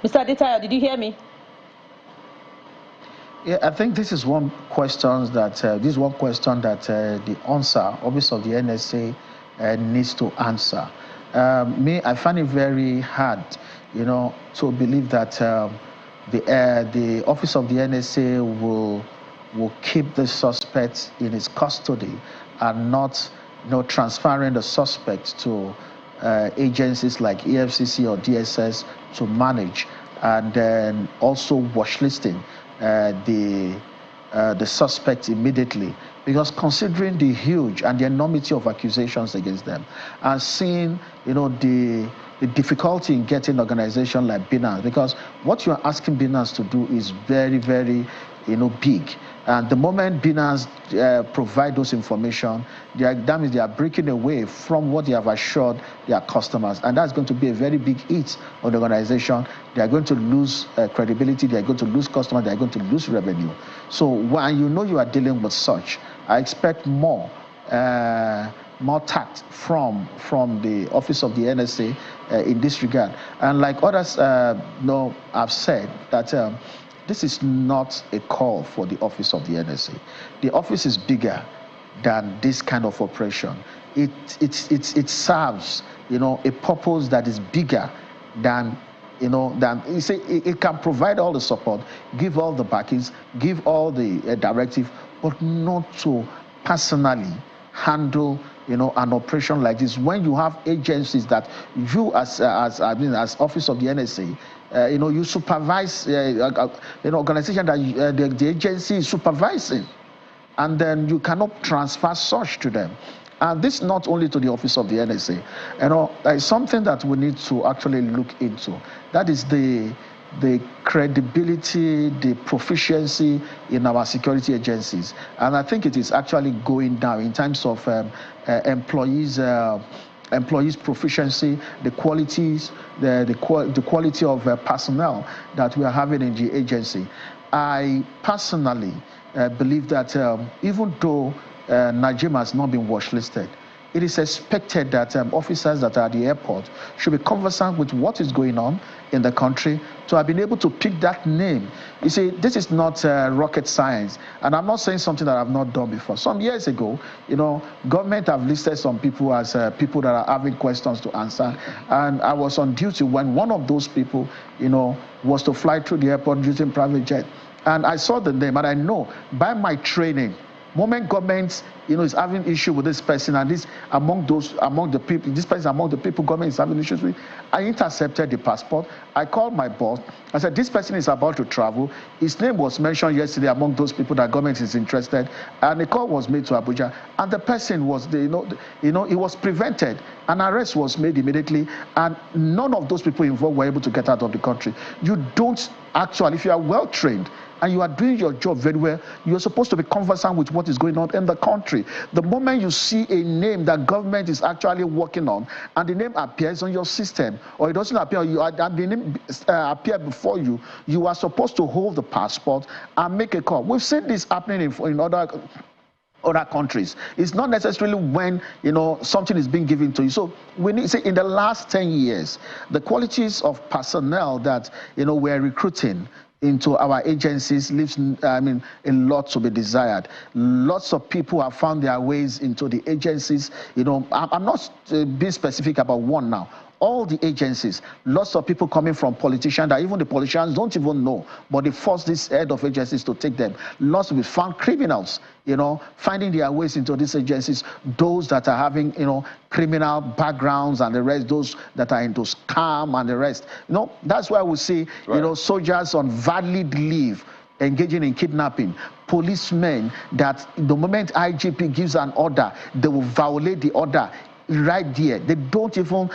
B: Mr. Aditayo, did you hear me?
I: Yeah, I think this is one question that the answer, Office of the NSA, needs to answer. I find it very hard, to believe that the Office of the NSA will keep the suspect in its custody and not, transferring the suspect to agencies like EFCC or DSS to manage, and then also watchlisting the suspect immediately, because considering the huge and the enormity of accusations against them, and seeing the difficulty in getting an organization like Binance, because what you are asking Binance to do is very, very big. And the moment Binance provide those information, that means they are breaking away from what they have assured their customers. And that's going to be a very big hit on the organization. They are going to lose credibility, they are going to lose customers, they are going to lose revenue. So when you are dealing with such, I expect more tact from the Office of the NSA in this regard. And like others have said, that this is not a call for the Office of the NSA. The office is bigger than this kind of operation. It serves a purpose that is bigger than you say it can provide all the support, give all the backings, give all the directive, but not to personally handle an operation like this. When you have agencies that you as Office of the NSA, you supervise an organization that the agency is supervising, and then you cannot transfer such to them. And this not only to the Office of the NSA, it's something that we need to actually look into. That is the credibility, the proficiency in our security agencies. And I think it is actually going down in terms of employees' proficiency, the qualities, the quality of personnel that we are having in the agency. I personally believe that even though Nigeria has not been watchlisted, it is expected that officers that are at the airport should be conversant with what is going on in the country to have been able to pick that name. You see, this is not rocket science, and I'm not saying something that I've not done before. Some years ago, government have listed some people as people that are having questions to answer, and I was on duty when one of those people, was to fly through the airport using private jet, and I saw the name, and I know by my training, moment government is having issue with this person, and this among the people government is having issues with, I intercepted the passport. I called my boss. I said, this person is about to travel. His name was mentioned yesterday among those people that government is interested, and a call was made to Abuja, and the person was he was prevented. An arrest was made immediately, and none of those people involved were able to get out of the country. You don't actually, if you are well trained and you are doing your job very well, you're supposed to be conversant with what is going on in the country. The moment you see a name that government is actually working on, and the name appears on your system, or it doesn't appear, and the name appear before you, you are supposed to hold the passport and make a call. We've seen this happening in other countries. It's not necessarily when something is being given to you. So we need to say in the last 10 years, the qualities of personnel that we're recruiting into our agencies leaves a lot to be desired. Lots of people have found their ways into the agencies. I'm not being specific about one now. All the agencies, lots of people coming from politicians that even the politicians don't even know, but they force this head of agencies to take them. Lots of found criminals, finding their ways into these agencies, those that are having, criminal backgrounds and the rest, those that are into scam and the rest. That's why we see, right, soldiers on valid leave engaging in kidnapping, policemen that the moment IGP gives an order, they will violate the order right there. They don't even,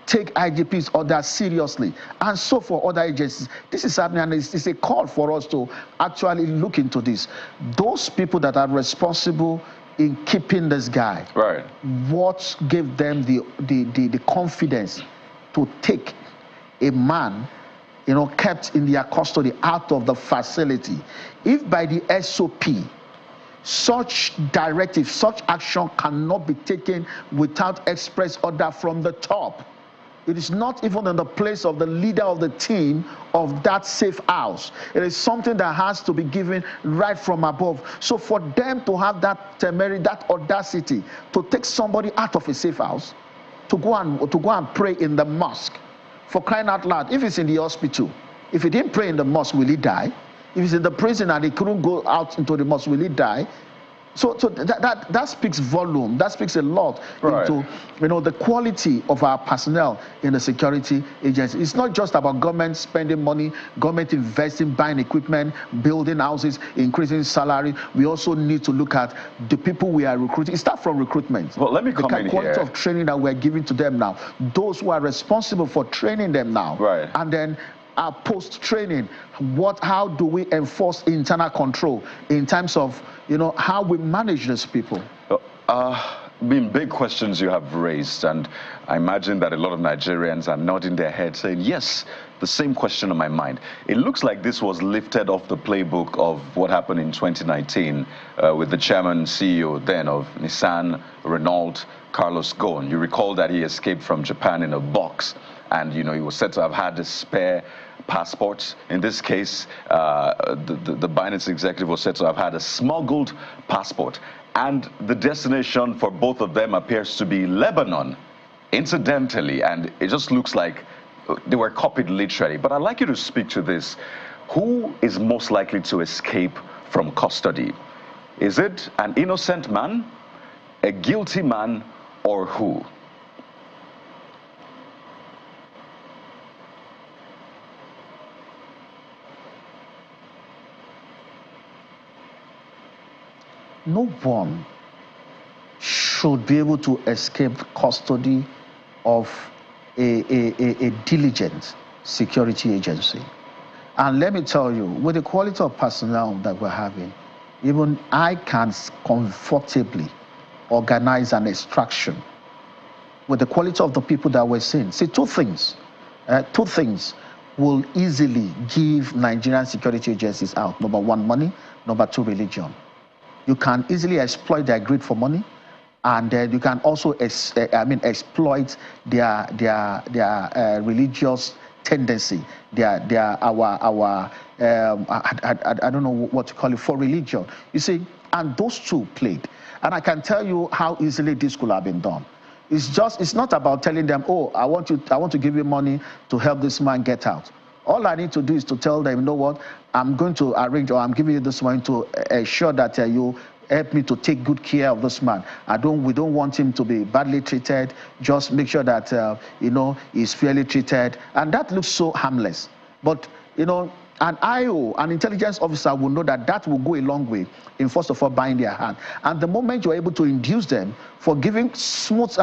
I: take IGP's order seriously. And so for other agencies, this is happening, and it's a call for us to actually look into this. Those people that are responsible in keeping this guy, right, what gave them the confidence to take a man, kept in their custody out of the facility. If by the SOP, such directive, such action cannot be taken without express order from the top. It is not even in the place of the leader of the team of that safe house. It is something that has to be given right from above. So for them to have that temerity, that audacity to take somebody out of a safe house, to go and pray in the mosque, for crying out loud, if it's in the hospital, if he didn't pray in the mosque, will he die? If he's in the prison and he couldn't go out into the mosque, will he die? So that speaks volume. That speaks a lot into the quality of our personnel in the security agency. It's not just about government spending money, government investing, buying equipment, building houses, increasing salary. We also need to look at the people we are recruiting. It starts from recruitment.
C: Well, let me come in here.
I: The quality of training that we're giving to them now. Those who are responsible for training them now.
C: Right.
I: And then our post-training, how do we enforce internal control in terms of how we manage these people?
C: Big questions you have raised, and I imagine that a lot of Nigerians are nodding their heads saying, yes, the same question on my mind. It looks like this was lifted off the playbook of what happened in 2019 with the chairman CEO then of Nissan, Renault, Carlos Ghosn. You recall that he escaped from Japan in a box, and he was said to have had a spare passport. In this case, the Binance executive was said to have had a smuggled passport. And the destination for both of them appears to be Lebanon, incidentally. And it just looks like they were copied literally. But I'd like you to speak to this. Who is most likely to escape from custody? Is it an innocent man, a guilty man, or who?
I: No one should be able to escape custody of a diligent security agency. And let me tell you, with the quality of personnel that we're having, even I can comfortably organize an extraction with the quality of the people that we're seeing. See, two things will easily give Nigerian security agencies out. Number one, money. Number two, religion. You can easily exploit their greed for money, and you can also exploit their religious tendency. I don't know what to call it, for religion. You see, and those two played. And I can tell you how easily this could have been done. It's not about telling them, oh, I want to give you money to help this man get out. All I need to do is to tell them, you know what, I'm going to arrange, or I'm giving you this money to ensure that you help me to take good care of this man. We don't want him to be badly treated. Just make sure that he's fairly treated, and that looks so harmless. But an IO, an intelligence officer, will know that will go a long way in, first of all, buying their hand. And the moment you're able to induce them for giving a soft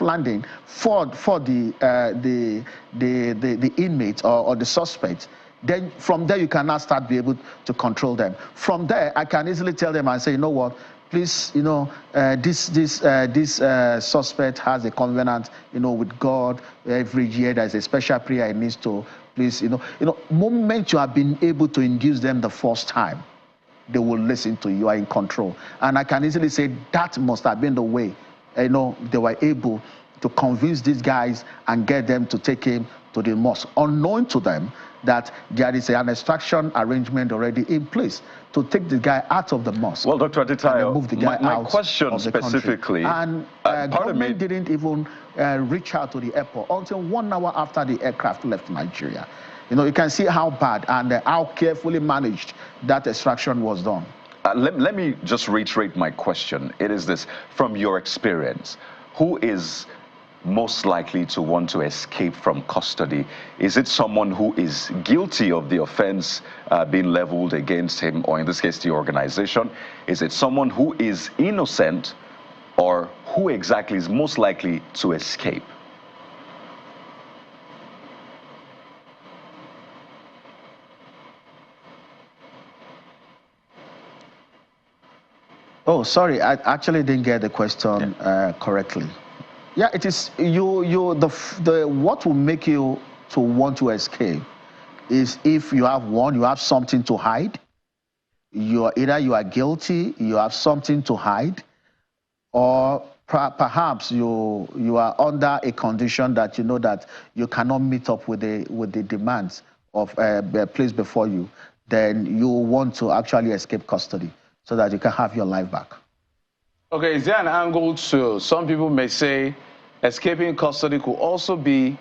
I: landing for the inmate or the suspect, then from there you can now start be able to control them. From there, I can easily tell them and say, you know what, please, this suspect has a covenant, with God. Every year there's a special prayer he needs to. Please, moment you have been able to induce them the first time, they will listen to you. You are in control. And I can easily say that must have been the way, they were able to convince these guys and get them to take him to the mosque, unknown to them that there is an extraction arrangement already in place to take the guy out of the mosque.
C: Well, Dr. Adetayo,
I: move the guy out
C: question
I: of the
C: specifically,
I: country. And government didn't even reach out to the airport until 1 hour after the aircraft left Nigeria. You can see how bad and how carefully managed that extraction was done.
C: Let me just reiterate my question. It is this: from your experience, who is most likely to want to escape from custody? Is it someone who is guilty of the offense being leveled against him, or in this case the organization? Is it someone who is innocent, or who exactly is most likely to escape?
I: Oh, sorry, I actually didn't get the question correctly. Yeah, it is what will make you to want to escape is if you have one, you have something to hide. Either you are guilty, you have something to hide, or perhaps you are under a condition that you know that you cannot meet up with the demands of placed before you. Then you want to actually escape custody so that you can have your life back.
A: Okay, is there an angle to, some people may say, escaping custody could also be,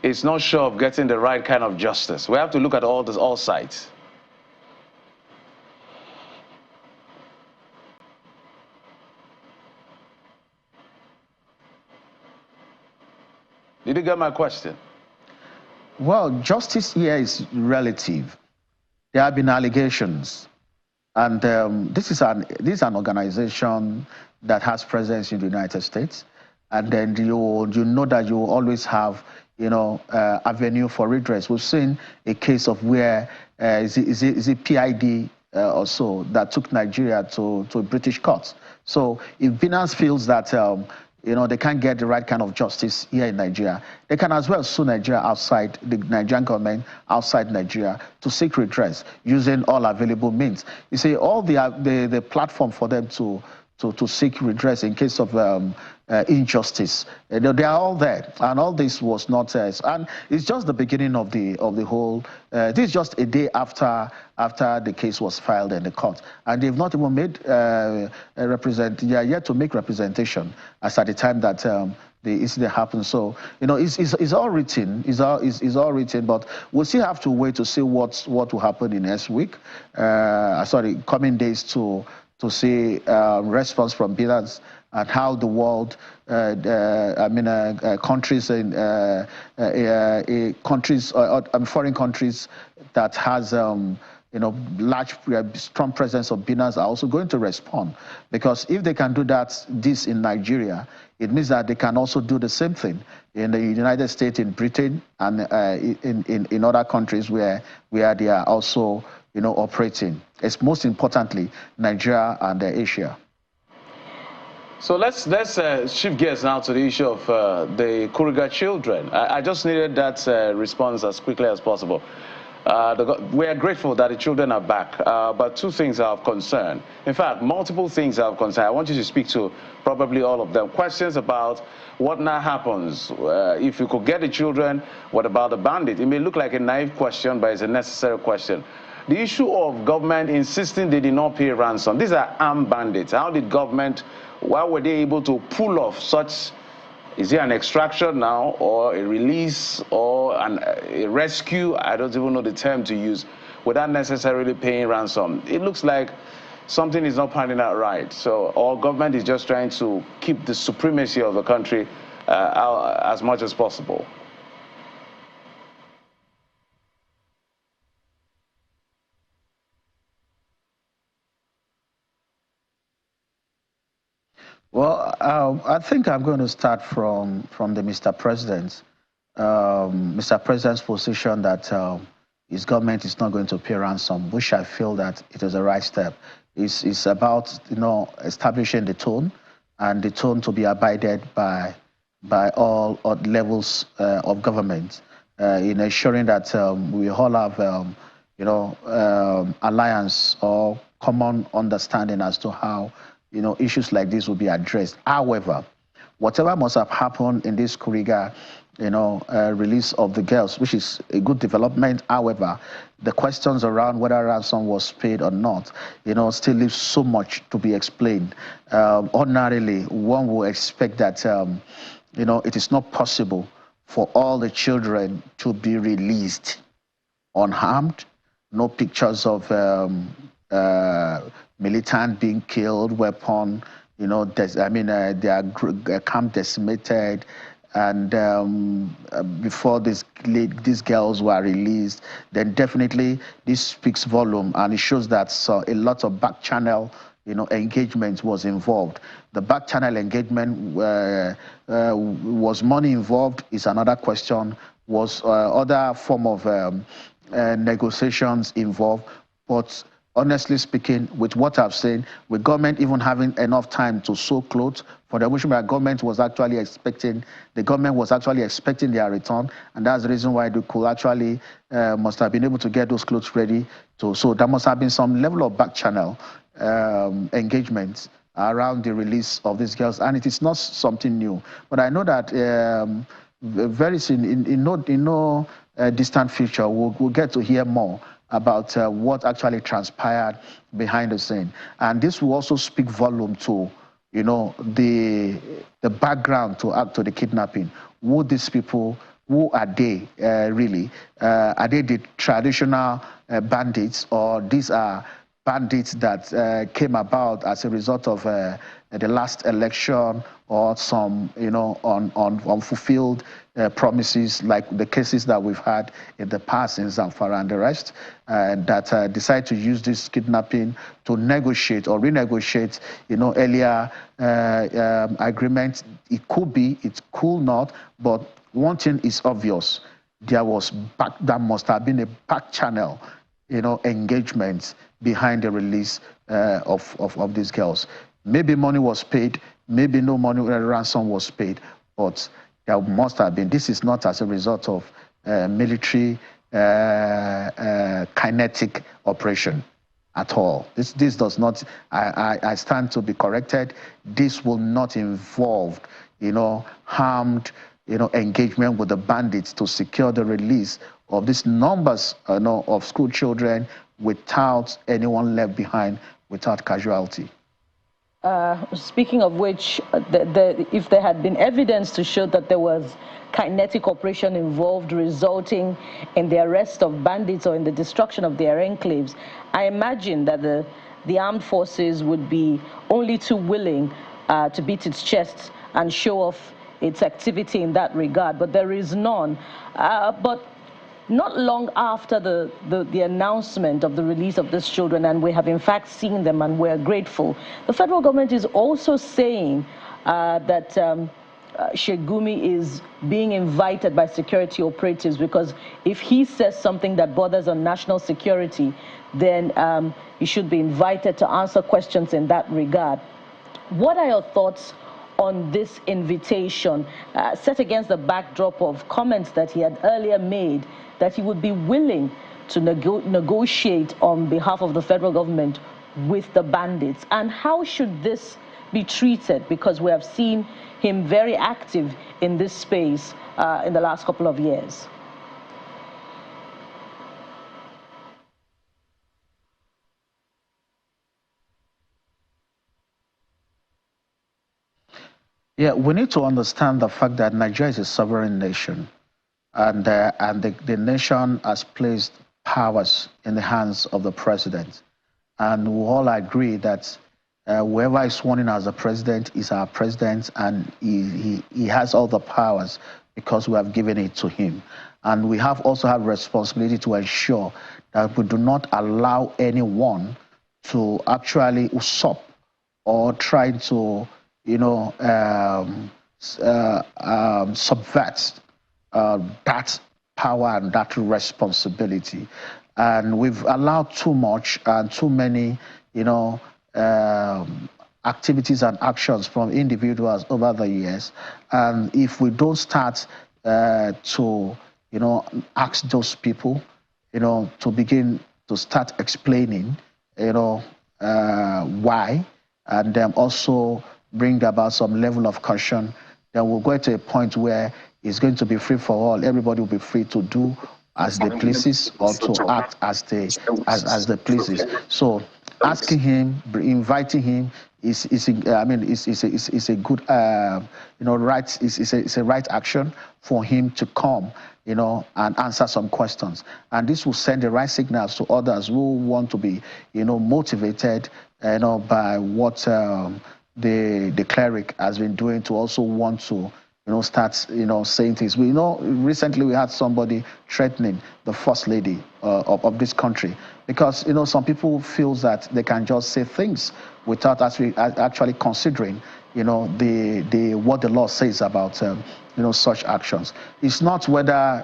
A: it's not sure of getting the right kind of justice. We have to look at all sides. Did you get my question?
I: Well, justice here is relative. There have been allegations, and this is an organization that has presence in the United States, and then you know that you always have avenue for redress. We've seen a case of where is it PID or so that took Nigeria to British courts. So if Binance feels that they can't get the right kind of justice here in Nigeria, they can as well sue Nigeria outside, the Nigerian government outside Nigeria, to seek redress using all available means. You see, all the platform for them to seek redress in case of injustice, they are all there, and all this was not, and it's just the beginning of the whole. This is just a day after the case was filed in the court, and they've not even made they are yet to make representation as at the time that the incident happened. So it's all written, it's all written, but we'll still have to wait to see what will happen in next week. Coming days to see response from Binance and how the world, countries and foreign countries that has large, strong presence of Binance are also going to respond. Because if they can do this in Nigeria, it means that they can also do the same thing in the United States, in Britain, and in other countries where they are also operating. It's most importantly Nigeria and Asia.
A: So let's shift gears now to the issue of the Kuriga children. I just needed that response as quickly as possible. We are grateful that the children are back, but two things are of concern. In fact, multiple things are of concern. I want you to speak to probably all of them. Questions about what now happens if you could get the children. What about the bandit? It may look like a naive question, but it's a necessary question. The issue of government insisting they did not pay ransom. These are armed bandits. How did government, why were they able to pull off such? Is it an extraction now, or a release, or a rescue? I don't even know the term to use, without necessarily paying ransom. It looks like something is not panning out right. So our government is just trying to keep the supremacy of the country as much as possible.
I: Well, I think I'm going to start from the Mr. President. Mr. President's position that his government is not going to pay ransom, which I feel that it is the right step. It's about establishing the tone, and the tone to be abided by all levels of government, in ensuring that we all have alliance or common understanding as to how issues like this will be addressed. However, whatever must have happened in this Kuriga, release of the girls, which is a good development. However, the questions around whether ransom was paid or not, still leaves so much to be explained. Ordinarily, one will expect that, it is not possible for all the children to be released unharmed. No pictures of militant being killed, weapon, their camp decimated, and before these girls were released, then definitely this speaks volume, and it shows that a lot of back channel engagement was involved. The back channel engagement was money involved is another question. Was other form of negotiations involved? But honestly speaking, with what I've seen, with government even having enough time to sew clothes for the mission, the government was actually expecting their return, and that's the reason why they could actually must have been able to get those clothes ready. So there must have been some level of back channel engagement around the release of these girls, and it is not something new. But I know that very soon, in no distant future, we'll get to hear more about what actually transpired behind the scene. And this will also speak volume to, the background to the kidnapping. Who these people, who are they really? Are they the traditional bandits, or these are bandits that came about as a result of the last election, or some, unfulfilled promises, like the cases that we've had in the past in Zamfara and the rest, that decide to use this kidnapping to negotiate or renegotiate, earlier agreements. It could be, it could not, but one thing is obvious: there must have been a back channel, engagement behind the release of these girls. Maybe money was paid, maybe no money, ransom was paid, but there must have been. This is not as a result of military kinetic operation at all. This does not, I stand to be corrected. This will not involve, harmed, engagement with the bandits to secure the release of these numbers, of school children, without anyone left behind, without casualty.
B: Speaking of which, if there had been evidence to show that there was kinetic operation involved resulting in the arrest of bandits or in the destruction of their enclaves, I imagine that the armed forces would be only too willing to beat its chest and show off its activity in that regard, but there is none. But not long after the announcement of the release of these children, and we have in fact seen them and we're grateful, the federal government is also saying that Sheikh Gumi is being invited by security operatives, because if he says something that borders on national security, then he should be invited to answer questions in that regard. What are your thoughts on this invitation, set against the backdrop of comments that he had earlier made, that he would be willing to negotiate on behalf of the federal government with the bandits? And how should this be treated? Because we have seen him very active in this space in the last couple of years.
I: Yeah, we need to understand the fact that Nigeria is a sovereign nation, and the nation has placed powers in the hands of the president. And we all agree that whoever is sworn in as a president is our president, and he has all the powers because we have given it to him. And we also have responsibility to ensure that we do not allow anyone to actually usurp or try to subvert that power and that responsibility. And we've allowed too much and too many, activities and actions from individuals over the years. And if we don't start to, ask those people, to begin to start explaining, why, and then also bring about some level of caution, then we'll go to a point where it's going to be free for all. Everybody will be free to do as they pleases, or to act as they pleases. So asking him, inviting him is a good right. It's a right action for him to come, and answer some questions. And this will send the right signals to others who want to be, motivated, by what the cleric has been doing, to also want to start saying things. We know recently we had somebody threatening the first lady of this country, because some people feel that they can just say things without actually considering what the law says about such actions. It's not whether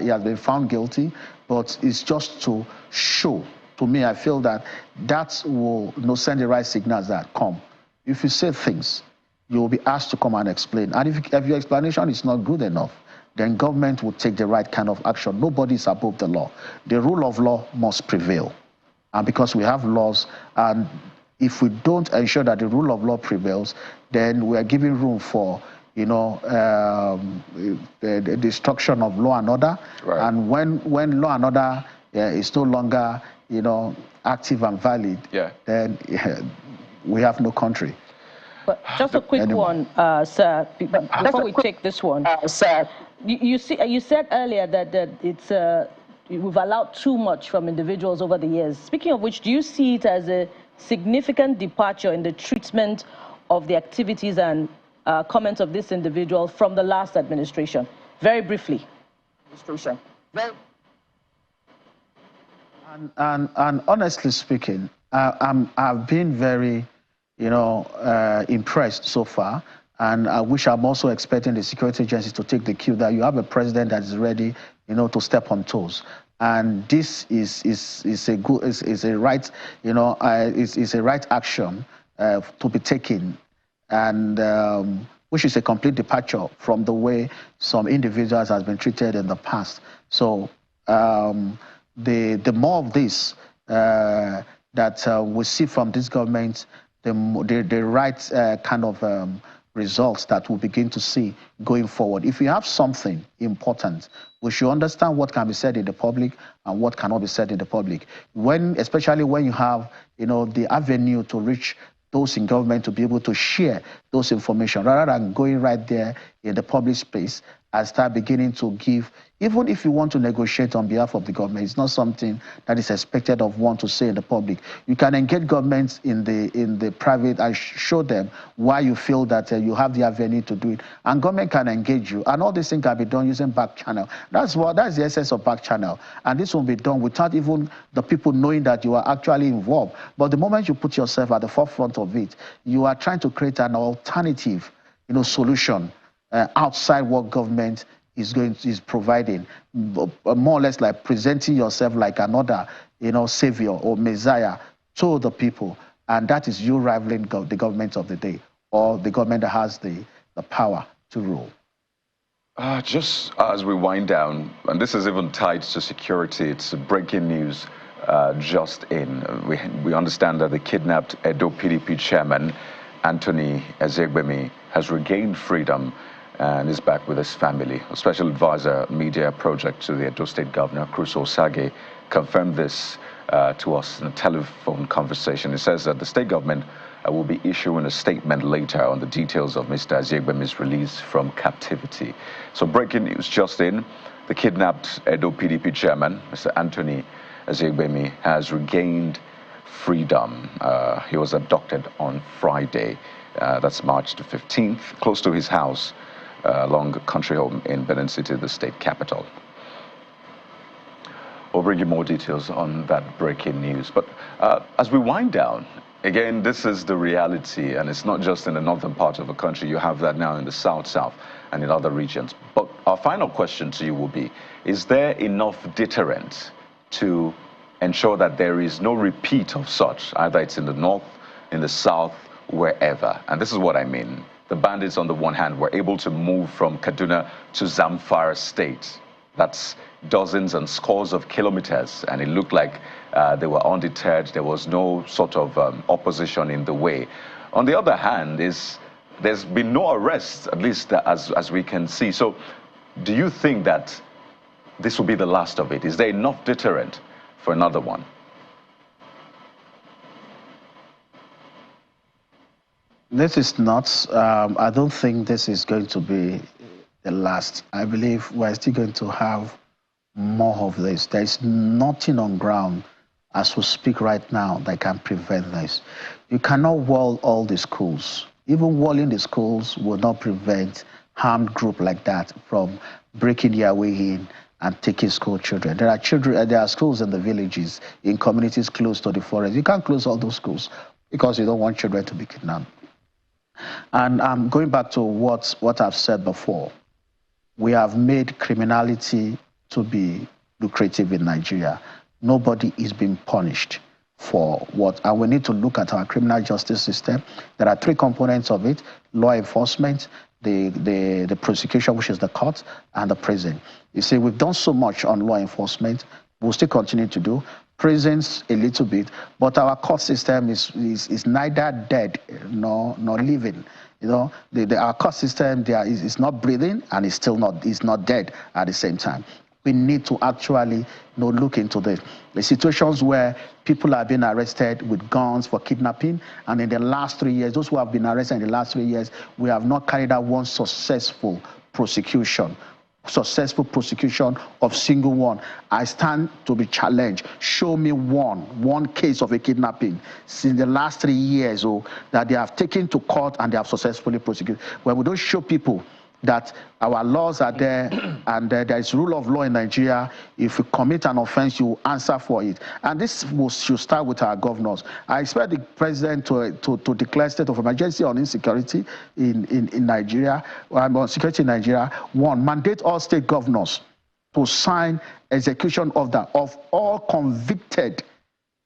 I: he has been found guilty, but it's just to show to me, I feel that that will send the right signals that come. If you say things, you will be asked to come and explain. And if your explanation is not good enough, then government will take the right kind of action. Nobody is above the law. The rule of law must prevail. And because we have laws, and if we don't ensure that the rule of law prevails, then we are giving room for, the destruction of law and order. Right. And when law and order is no longer, active and valid, then we have no country.
B: But just a quick one, sir, before we take this one. Sir, you said earlier that we've allowed too much from individuals over the years. Speaking of which, do you see it as a significant departure in the treatment of the activities and comments of this individual from the last administration? Very briefly.
I: And honestly speaking, I've been very, impressed so far. And I wish I'm also expecting the security agencies to take the cue that you have a president that is ready, to step on toes. And this is a right, is a right action to be taken, and which is a complete departure from the way some individuals has been treated in the past. So the more of this that we see from this government, the right kind of results that we'll begin to see going forward. If we have something important, we should understand what can be said in the public and what cannot be said in the public. Especially when you have, the avenue to reach those in government to be able to share those information, rather than going right there in the public space and start beginning to give. Even if you want to negotiate on behalf of the government, it's not something that is expected of one to say in the public. You can engage governments in the private and show them why you feel that you have the avenue to do it, and government can engage you. And all these things can be done using back channel. That's the essence of back channel. And this will be done without even the people knowing that you are actually involved. But the moment you put yourself at the forefront of it, you are trying to create an alternative, solution outside what government is providing, more or less like presenting yourself like another, savior or messiah to the people. And that is you rivaling the government of the day, or the government that has the power to rule.
C: Just as we wind down, and this is even tied to security, it's breaking news just in. We understand that the kidnapped Edo PDP chairman, Anthony Ezegbemi, has regained freedom and is back with his family. A special advisor media project to the Edo State Governor, Cruz Osage, confirmed this to us in a telephone conversation. It says that the state government will be issuing a statement later on the details of Mr. Ezegbemi's release from captivity. So breaking news just in, the kidnapped Edo PDP chairman, Mr. Anthony Ezegbemi, has regained freedom. He was abducted on Friday, that's March the 15th, close to his house, along country home in Benin City, the state capital. We'll bring you more details on that breaking news. But as we wind down, again, this is the reality, and it's not just in the northern part of the country. You have that now in the south, and in other regions. But our final question to you will be, is there enough deterrent to ensure that there is no repeat of such, either it's in the north, in the south, wherever? And this is what I mean. The bandits, on the one hand, were able to move from Kaduna to Zamfara State. That's dozens and scores of kilometers, and it looked like they were undeterred. There was no sort of opposition in the way. On the other hand, there's been no arrests, at least as we can see. So do you think that this will be the last of it? Is there enough deterrent for another one?
I: This is not, I don't think this is going to be the last. I believe we're still going to have more of this. There's nothing on ground as we speak right now that can prevent this. You cannot wall all the schools. Even walling the schools will not prevent armed group like that from breaking their way in and taking school children. There are schools in the villages, in communities close to the forest. You can't close all those schools because you don't want children to be kidnapped. And going back to what I've said before, we have made criminality to be lucrative in Nigeria. nobody is being punished for what. And we need to look at our criminal justice system. There are three components of it: law enforcement, the prosecution, which is the court, and the prison. You see, we've done so much on law enforcement. We'll still continue to do. Prisons a little bit, but our court system is neither dead nor living. You know, our court system is not breathing, and it's not dead at the same time. We need to actually look into the situations where people are being arrested with guns for kidnapping, and in the last 3 years, those who have been arrested in the last 3 years, we have not carried out one successful prosecution of single one. I stand to be challenged. Show me one case of a kidnapping since the last 3 years that they have taken to court and they have successfully prosecuted. When we don't show people that our laws are there and there is rule of law in Nigeria, if you commit an offense, you answer for it. And this should start with our governors. I expect the president to declare state of emergency on insecurity in Nigeria, on security in Nigeria. One, mandate all state governors to sign execution order of all convicted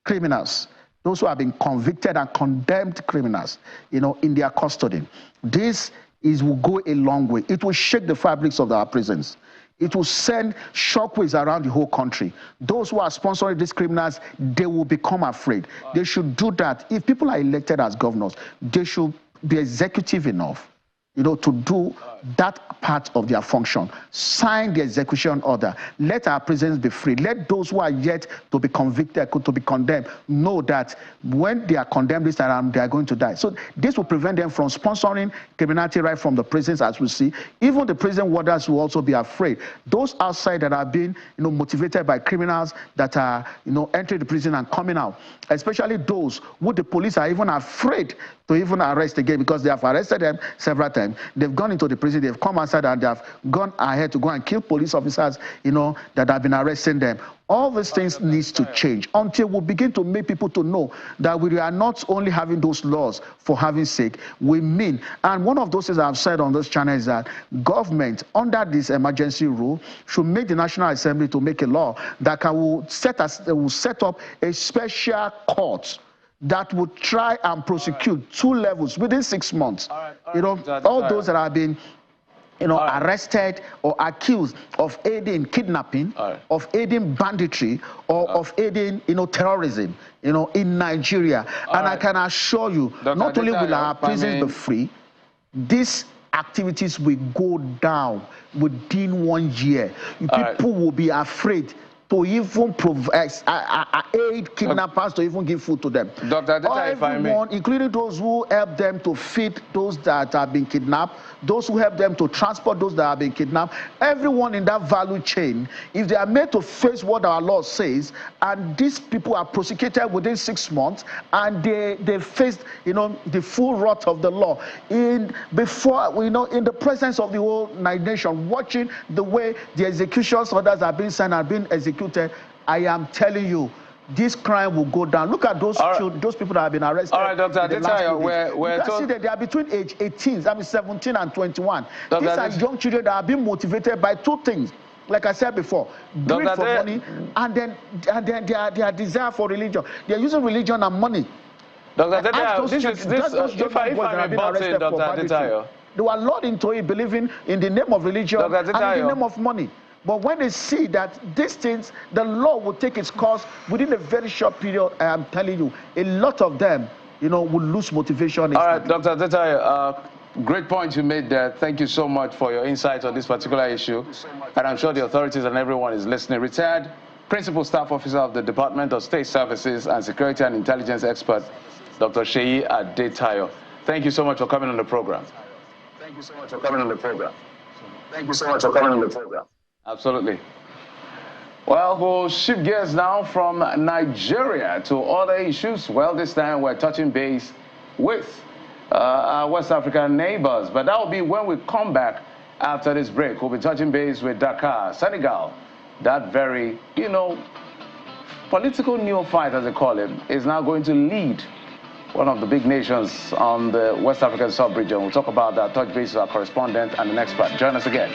I: criminals, those who have been convicted and condemned criminals, in their custody. This will go a long way. It will shake the fabrics of our prisons. It will send shockwaves around the whole country. Those who are sponsoring these criminals, they will become afraid. They should do that. If people are elected as governors, they should be executive enough, to do that part of their function. Sign the execution order. Let our prisons be free. Let those who are yet to be convicted, to be condemned, know that when they are condemned this time, they are going to die. So this will prevent them from sponsoring criminality right from the prisons, as we see. Even the prison warders will also be afraid. Those outside that are being, motivated by criminals that are, entering the prison and coming out, especially those who the police are even afraid to even arrest again, because they have arrested them several times. They've gone into the prison, they've come outside, and they have gone ahead to go and kill police officers, that have been arresting them. All these things needs to change until we begin to make people to know that we are not only having those laws for having sake, we mean. And one of those things I've said on this channel is that government, under this emergency rule, should make the National Assembly to make a law that will set up a special court that would try and prosecute 2 levels within 6 months. All those that have been arrested or accused of aiding kidnapping, of aiding banditry, or of aiding, terrorism, in Nigeria. And I can assure you, not only will our prisons be free, these activities will go down within 1 year. People will be afraid to even aid kidnappers, to even give food to them.
A: Dr. Adeta, if I may,
I: including those who help them to feed those that have been kidnapped, those who help them to transport those that have been kidnapped, everyone in that value chain, if they are made to face what our law says, and these people are prosecuted within 6 months, and they face, the full wrath of the law, in the presence of the whole nation, watching the way the executions orders are being signed and being executed, I am telling you, this crime will go down. Look at those those people that have been arrested.
A: All right, Dr. Adeta,
I: they are between age 17 and 21. These are young children that are being motivated by 2 things. Like I said before, greed for money, and then their desire for religion. They are using religion and money.
A: Dr. Adeta, if I may butt in, Dr. Adeta,
I: they were lured into it, believing in the name of religion and in the name of money. But when they see that these things, the law will take its course within a very short period, I am telling you, a lot of them, will lose motivation.
A: All right, Dr. Adeta, great point you made there. Thank you so much for your insight on this particular issue. And I'm sure the authorities and everyone is listening. Retired Principal Staff Officer of the Department of State Services and Security and Intelligence Expert, Dr. Seyi Adetayo. Thank you so much for coming on the program.
J: Thank you so much for coming on the program. Thank you so much for coming on the program.
A: Absolutely. Well, we'll shift gears now from Nigeria to other issues. Well, this time we're touching base with our West African neighbors, but that will be when we come back after this break. We'll be touching base with Dakar, Senegal. That very, political neophyte, as they call him, is now going to lead one of the big nations on the West African sub-region. We'll talk about that, touch base with our correspondent and the expert. Join us again.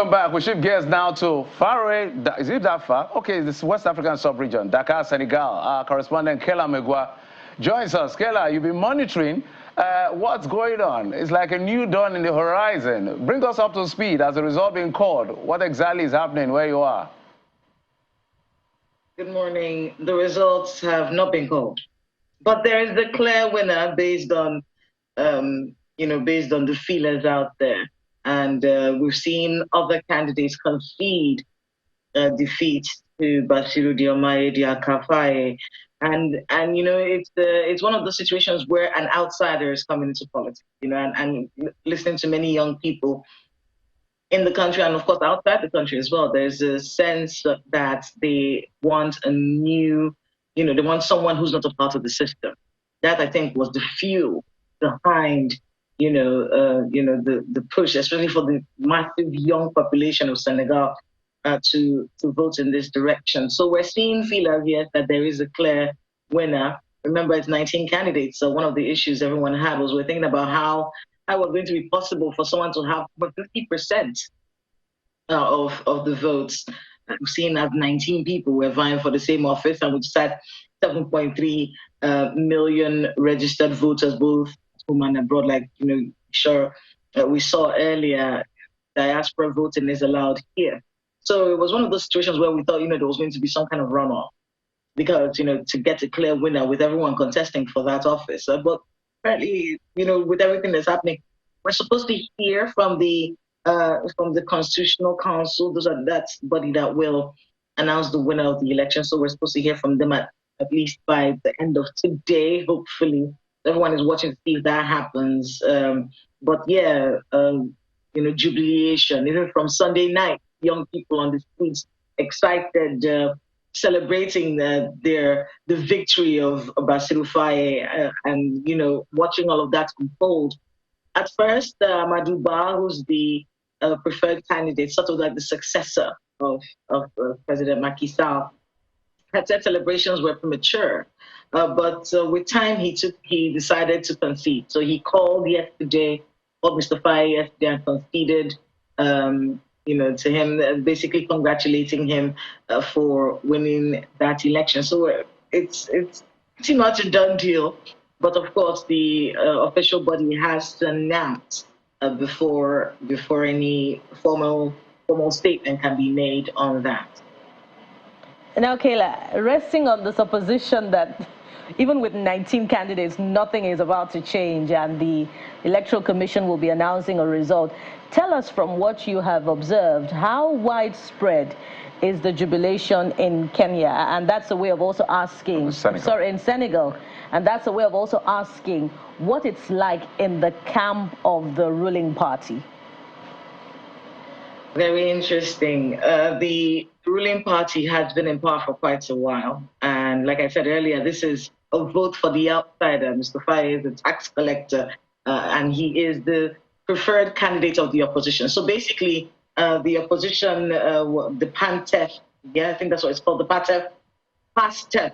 A: Welcome back. We shift gears now to Faroe. Is it that far? Okay, this West African sub-region, Dakar, Senegal. Our correspondent Kela Megwa joins us. Kela, you've been monitoring what's going on. It's like a new dawn in the horizon. Bring us up to speed as a result being called. What exactly is happening where you are?
K: Good morning. The results have not been called, but there is the clear winner based on, based on the feelers out there. And we've seen other candidates concede defeat to Basiru Diomaye Diakhafaye. And it's one of those situations where an outsider is coming into politics, and listening to many young people in the country and of course outside the country as well, there's a sense that they want a new, they want someone who's not a part of the system. That I think was the fuel behind, the push, especially for the massive young population of Senegal to vote in this direction. So we're seeing feelers here that there is a clear winner. Remember, it's 19 candidates. So one of the issues everyone had was we're thinking about how it was going to be possible for someone to have 50% of the votes. We've seen that 19 people were vying for the same office, and we just had 7.3 million registered voters, both home and abroad. We saw earlier, diaspora voting is allowed here. So it was one of those situations where we thought, there was going to be some kind of runoff because, to get a clear winner with everyone contesting for that office. But apparently, with everything that's happening, we're supposed to hear from the Constitutional Council. That's the body that will announce the winner of the election. So we're supposed to hear from them at least by the end of today. Hopefully, everyone is watching to see if that happens. But yeah, jubilation. Even from Sunday night, young people on the streets excited, celebrating the victory of Basiru Faye, and watching all of that unfold. At first, Amadou Ba, who's the preferred candidate, sort of like the successor of President Macky Sall, had said celebrations were premature. But with time, he decided to concede. So he called Mr. Faye yesterday and conceded, to him, basically congratulating him for winning that election. So it's pretty much a done deal. But of course, the official body has to announce before any formal statement can be made on that.
B: Now, Kayla, resting on the supposition that even with 19 candidates, nothing is about to change and the Electoral Commission will be announcing a result. Tell us, from what you have observed, how widespread is the jubilation in Kenya? And that's a way of also asking, in Senegal. And that's a way of also asking what it's like in the camp of the ruling party.
K: Very interesting. The ruling party has been in power for quite a while. And like I said earlier, this is a vote for the outsider. Mr. Faye is a tax collector, and he is the preferred candidate of the opposition. So basically, the opposition, the PANTEF, I think that's what it's called, the PASTEF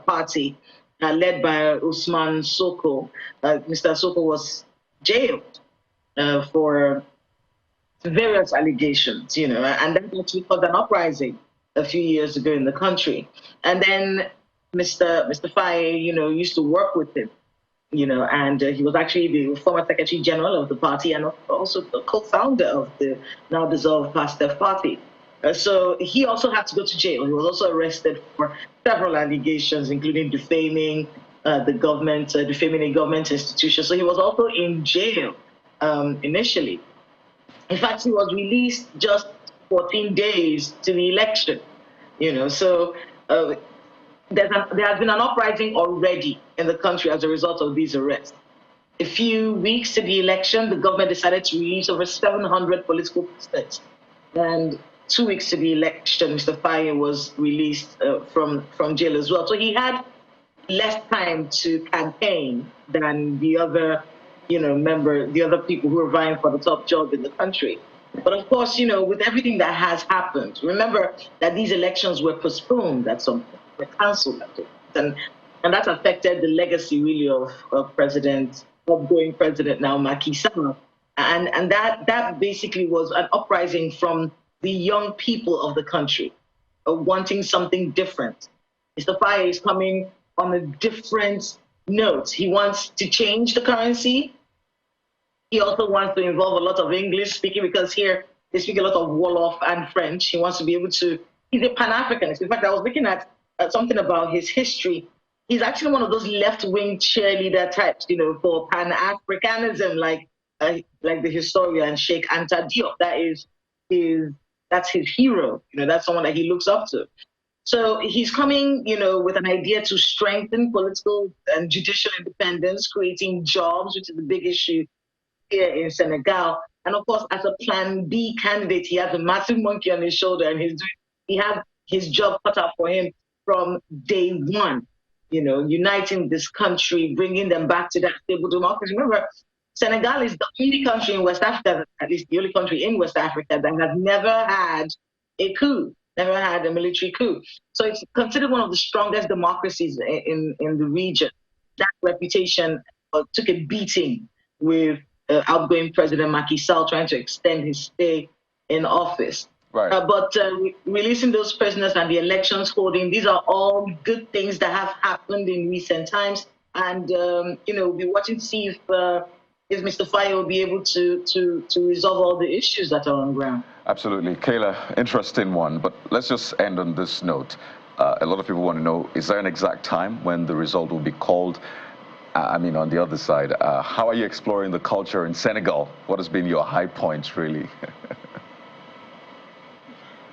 K: party, led by Usman Soko. Mr. Soko was jailed for various allegations, and that actually caused an uprising a few years ago in the country. And then Mr. Faye, used to work with him, and he was actually the former Secretary General of the party and also the co-founder of the now dissolved PASTEF party. So he also had to go to jail. He was also arrested for several allegations, including defaming the government, defaming a government institution. So he was also in jail initially. In fact, he was released just 14 days to the election. So there has been an uprising already in the country as a result of these arrests. A few weeks to the election, the government decided to release over 700 political prisoners. And 2 weeks to the election, Mr. Faye was released from jail as well. So he had less time to campaign than the other, the other people who were vying for the top job in the country. But of course, with everything that has happened, remember that these elections were postponed at some point, were cancelled at all. And that affected the legacy really of outgoing president now Macky Sall. And that basically was an uprising from the young people of the country, wanting something different. Mr. Faye is coming on a different note. He wants to change the currency. He also wants to involve a lot of English speaking, because here they speak a lot of Wolof and French. He wants to be able to, he's a Pan-Africanist. In fact, I was looking at something about his history. He's actually one of those left-wing cheerleader types, you know, for Pan-Africanism, like the historian Sheikh Anta Diop. That's his hero. You know, that's someone that he looks up to. So he's coming, you know, with an idea to strengthen political and judicial independence, creating jobs, which is a big issue here in Senegal. And of course, as a Plan B candidate, he has a massive monkey on his shoulder, and he has his job cut out for him from day one. You know, uniting this country, bringing them back to that stable democracy. Remember, Senegal is the only country in West Africa, at least the only country in West Africa, that has never had a coup, never had a military coup. So it's considered one of the strongest democracies in the region. That reputation took a beating with outgoing President Macky Sall trying to extend his stay in office.
C: Right.
K: But releasing those prisoners and the elections holding, these are all good things that have happened in recent times. And, you know, we'll be watching to see if Mr. Faye will be able to resolve all the issues that are on ground.
C: Absolutely. Kayla, interesting one, but let's just end on this note. A lot of people want to know, is there an exact time when the result will be called? I mean, on the other side, how are you exploring the culture in Senegal? What has been your high point, really?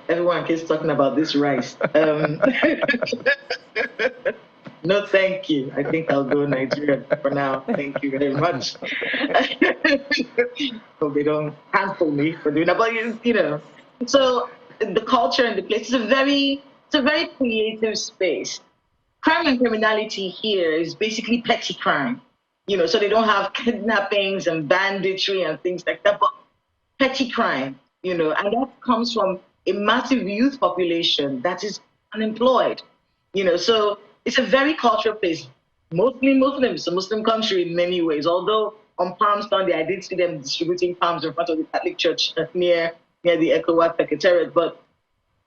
K: Everyone keeps talking about this rice. No, thank you. I think I'll go Nigeria for now. Thank you very much. Hope they don't cancel me for doing that. But you know, so the culture and the place is a very creative space. Crime and criminality here is basically petty crime. You know, so they don't have kidnappings and banditry and things like that, but petty crime. You know, and that comes from a massive youth population that is unemployed. You know, so it's a very cultural place, mostly Muslim. It's a Muslim country in many ways, although on Palm Sunday, I did see them distributing palms in front of the Catholic Church near the ECOWAS Secretariat. But,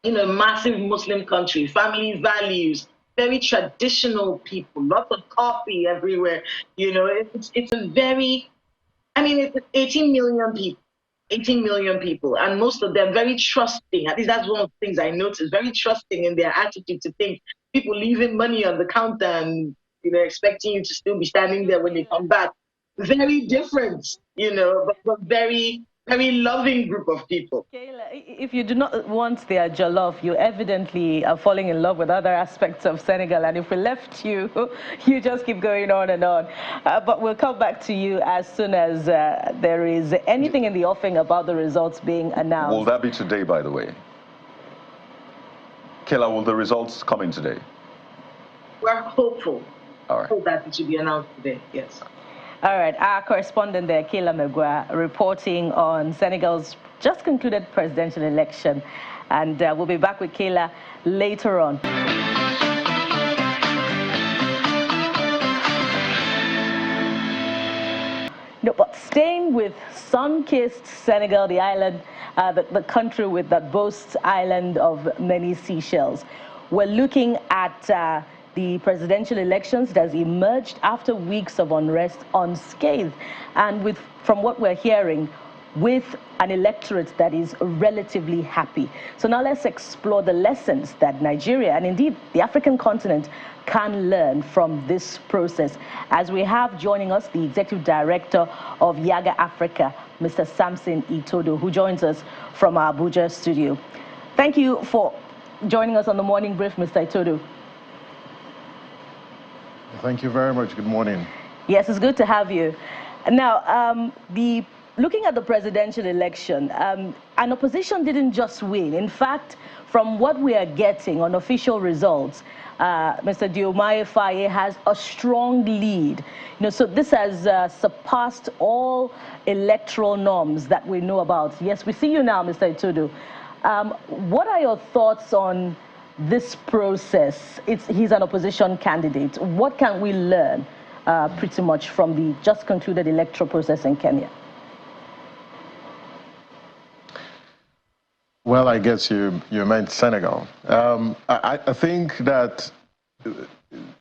K: you know, massive Muslim country, family values, very traditional people, lots of coffee everywhere. You know, it's a very, I mean, it's 18 million people. 18 million people, and most of them very trusting. At least that's one of the things I noticed, very trusting in their attitude to things. People leaving money on the counter and, you know, expecting you to still be standing there when they come back. Very different, you know, but very, very loving group of people.
B: Kayla, if you do not want their jollof, you evidently are falling in love with other aspects of Senegal. And if we left you, you just keep going on and on. But we'll come back to you as soon as there is anything in the offing about the results being announced.
C: Will that be today, by the way? Kayla, will the results come in today?
K: We're hopeful.
C: All right.
K: Hope that it should be announced today, yes.
B: All right, our correspondent there, Kayla Megwa, reporting on Senegal's just concluded presidential election. And we'll be back with Kayla later on. No, but staying with sun-kissed Senegal, the island, the country with that boasts island of many seashells, we're looking at the presidential elections that has emerged after weeks of unrest unscathed, and from what we're hearing, with an electorate that is relatively happy. So now let's explore the lessons that Nigeria, and indeed the African continent, can learn from this process. As we have joining us the Executive Director of Yaga Africa, Mr. Samson Itodo, who joins us from our Abuja studio. Thank you for joining us on the Morning Brief, Mr. Itodo.
L: Thank you very much. Good morning.
B: Yes, it's good to have you. Now, looking at the presidential election, an opposition didn't just win. In fact, from what we are getting on official results, Mr. Diomaye Faye has a strong lead. You know, so this has surpassed all electoral norms that we know about. Yes, we see you now, Mr. Itodo. What are your thoughts on this process? He's an opposition candidate. What can we learn pretty much from the just concluded electoral process in Kenya?
L: Well, I guess you meant Senegal. I think that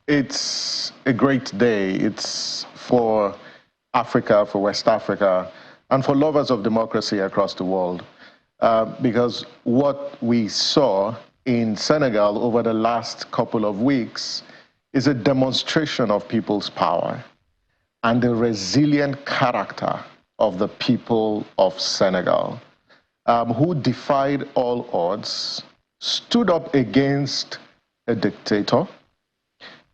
L: it's a great day. It's for Africa, for West Africa, and for lovers of democracy across the world. Because what we saw in Senegal over the last couple of weeks is a demonstration of people's power and the resilient character of the people of Senegal, who defied all odds, stood up against a dictator,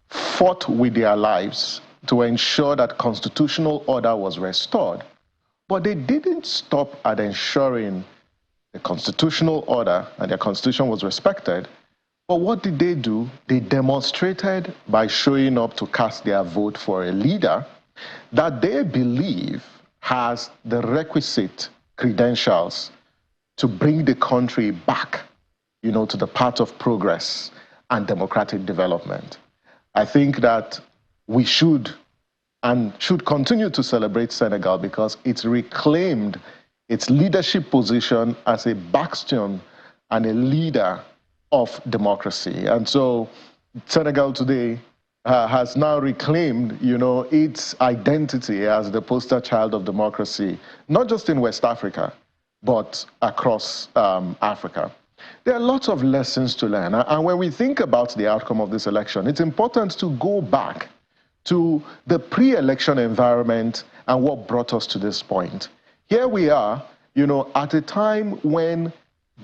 L: fought with their lives to ensure that constitutional order was restored. But they didn't stop at ensuring the constitutional order and their constitution was respected. But what did they do? They demonstrated by showing up to cast their vote for a leader that they believe has the requisite credentials to bring the country back, to the path of progress and democratic development. I think that we should continue to celebrate Senegal because it's reclaimed its leadership position as a bastion and a leader of democracy. And so Senegal today has now reclaimed, its identity as the poster child of democracy, not just in West Africa, but across Africa. There are lots of lessons to learn. And when we think about the outcome of this election, it's important to go back to the pre-election environment and what brought us to this point. Here we are, at a time when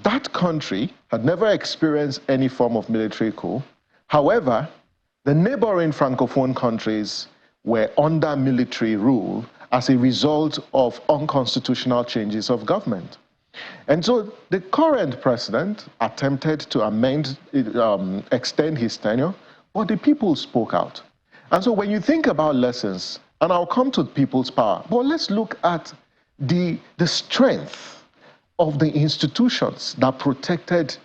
L: that country had never experienced any form of military coup. However, the neighboring Francophone countries were under military rule as a result of unconstitutional changes of government. And so the current president attempted to extend his tenure, but the people spoke out. And so when you think about lessons, and I'll come to people's power, but let's look at the strength of the institutions that protected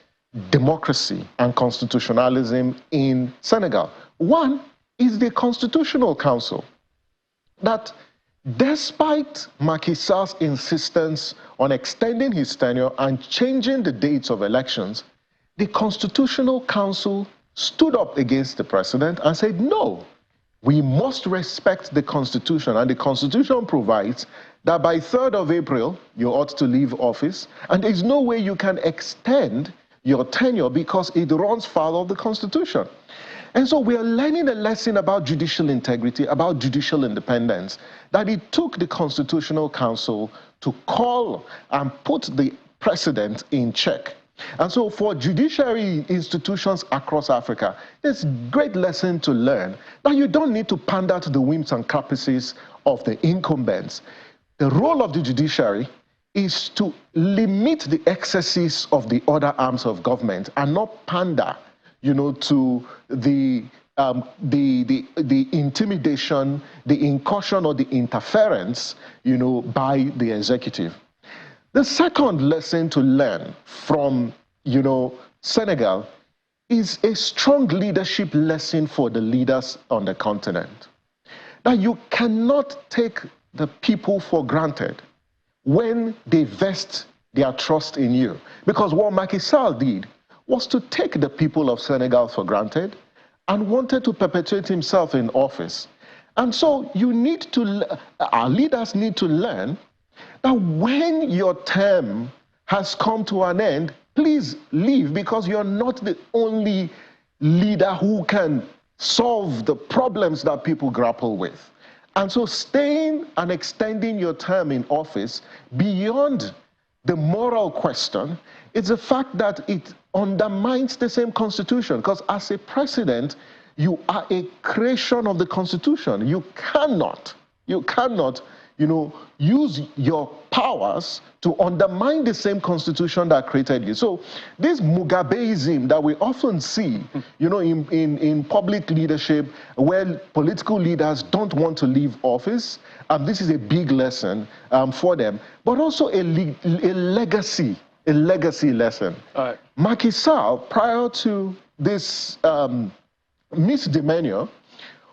L: democracy and constitutionalism in Senegal. One is the Constitutional Council, that despite Macky Sall's insistence on extending his tenure and changing the dates of elections, the Constitutional Council stood up against the president and said, no, we must respect the Constitution. And the Constitution provides that by 3rd of April, you ought to leave office, and there's no way you can extend your tenure because it runs foul of the Constitution. And so we are learning a lesson about judicial integrity, about judicial independence, that it took the Constitutional Council to call and put the president in check. And so for judiciary institutions across Africa, there's a great lesson to learn that you don't need to pander to the whims and caprices of the incumbents. The role of the judiciary is to limit the excesses of the other arms of government and not pander, to the intimidation, the incursion or the interference, by the executive. The second lesson to learn from, Senegal is a strong leadership lesson for the leaders on the continent. That you cannot take the people for granted when they vest their trust in you. Because what Macky Sall did was to take the people of Senegal for granted and wanted to perpetuate himself in office. And so our leaders need to learn that when your term has come to an end, please leave, because you're not the only leader who can solve the problems that people grapple with. And so staying and extending your term in office beyond the moral question is the fact that it undermines the same Constitution, because as a president, you are a creation of the Constitution. You cannot, use your powers to undermine the same Constitution that created you. So this Mugabeism that we often see, in public leadership, where political leaders don't want to leave office, and this is a big lesson for them, but also a legacy lesson. Macky Sall, prior to this misdemeanor,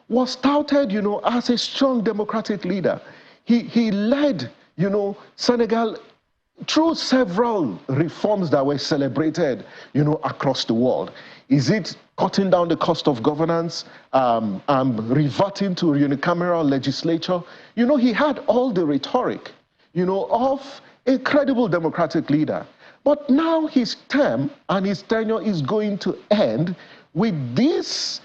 L: was touted, as a strong democratic leader. He led, Senegal through several reforms that were celebrated, across the world. Is it cutting down the cost of governance, reverting to unicameral legislature? He had all the rhetoric, of a credible democratic leader. But now his term and his tenure is going to end with this,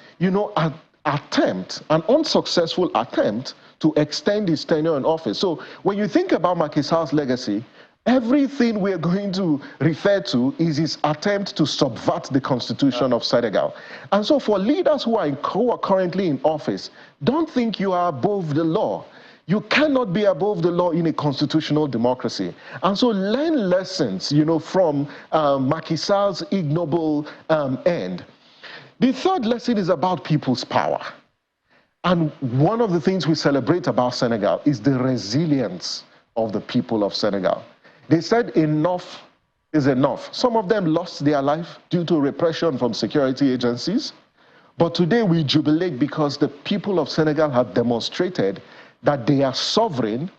L: attempt, an unsuccessful attempt to extend his tenure in office. So when you think about Macky Sall's legacy, everything we're going to refer to is his attempt to subvert the constitution of Senegal. And so for leaders who are currently in office, don't think you are above the law. You cannot be above the law in a constitutional democracy. And so learn lessons, from Macky Sall's ignoble end. The third lesson is about people's power. And one of the things we celebrate about Senegal is the resilience of the people of Senegal. They said enough is enough. Some of them lost their life due to repression from security agencies. But today we jubilate because the people of Senegal have demonstrated that they are sovereign,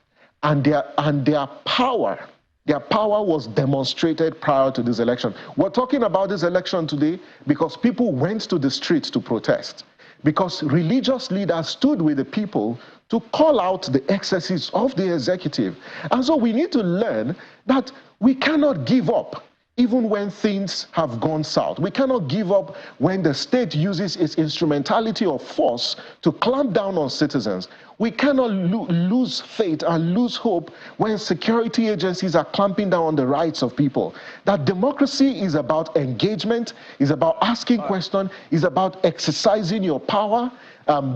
L: and their power was demonstrated prior to this election. We're talking about this election today because people went to the streets to protest, because religious leaders stood with the people to call out the excesses of the executive. And so we need to learn that we cannot give up even when things have gone south. We cannot give up when the state uses its instrumentality of force to clamp down on citizens. We cannot lose faith and lose hope when security agencies are clamping down on the rights of people. That democracy is about engagement, is about asking questions, is about exercising your power,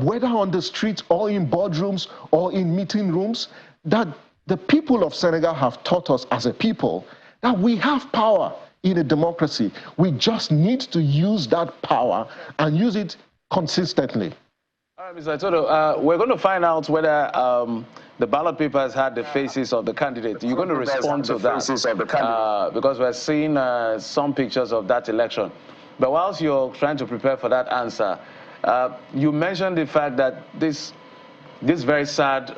L: whether on the streets or in boardrooms or in meeting rooms. That the people of Senegal have taught us as a people that we have power in a democracy. We just need to use that power and use it consistently.
A: All right, Mr. Toto, we're going to find out whether the ballot papers had the faces of the candidate. You're going to respond to that because we're seeing some pictures of that election. But whilst you're trying to prepare for that answer, you mentioned the fact that this very sad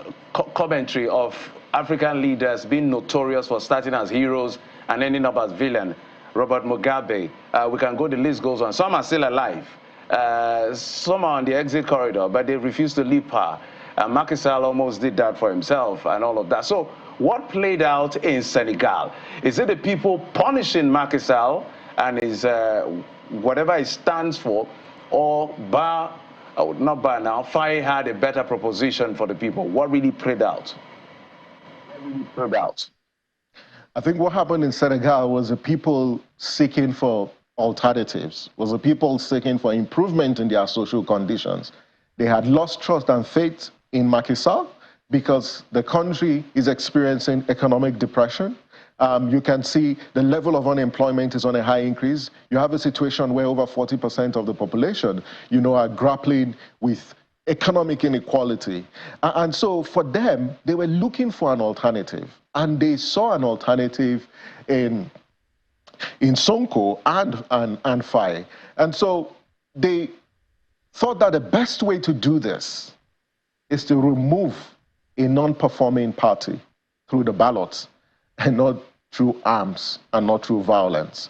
A: commentary of African leaders being notorious for starting as heroes and ending up as villain. Robert Mugabe, we can go, the list goes on. Some are still alive. Some are on the exit corridor, but they refuse to leave power. Macky Sall almost did that for himself and all of that. So what played out in Senegal? Is it the people punishing Macky Sall and his, whatever he stands for, or Faye had a better proposition for the people? What really played out?
L: I think what happened in Senegal was the people seeking for alternatives, was the people seeking for improvement in their social conditions. They had lost trust and faith in Macky Sall because the country is experiencing economic depression. You can see the level of unemployment is on a high increase. You have a situation where over 40% of the population, are grappling with economic inequality. And so for them, they were looking for an alternative. And they saw an alternative in Sonko and Faye. And so they thought that the best way to do this is to remove a non-performing party through the ballots and not through arms and not through violence.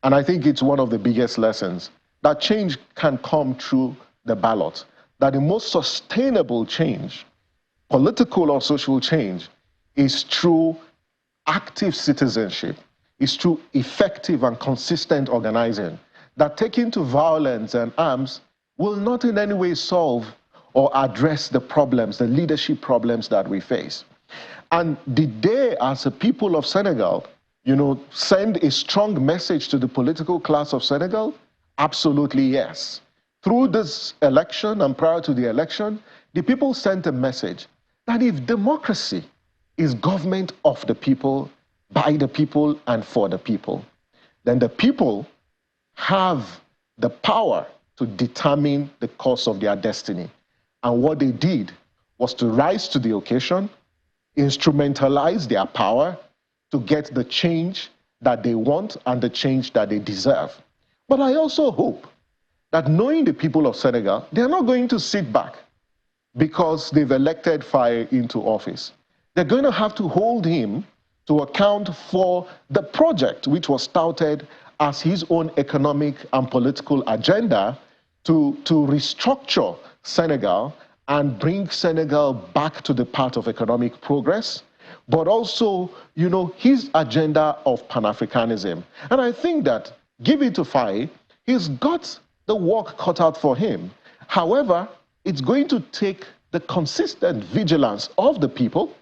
L: And I think it's one of the biggest lessons that change can come through the ballot, that the most sustainable change, political or social change, is through active citizenship, is through effective and consistent organizing, that taking to violence and arms will not in any way solve or address the problems, the leadership problems that we face. And did they, as a people of Senegal, send a strong message to the political class of Senegal? Absolutely yes. Through this election and prior to the election, the people sent a message that if democracy is government of the people, by the people, and for the people, then the people have the power to determine the course of their destiny. And what they did was to rise to the occasion, instrumentalize their power to get the change that they want and the change that they deserve. But I also hope that, knowing the people of Senegal, they're not going to sit back because they've elected Faye into office. They're going to have to hold him to account for the project which was touted as his own economic and political agenda to restructure Senegal and bring Senegal back to the path of economic progress, but also, you know, his agenda of Pan-Africanism. And I think that, give it to Faye, he's got the work cut out for him. However, it's going to take the consistent vigilance of the people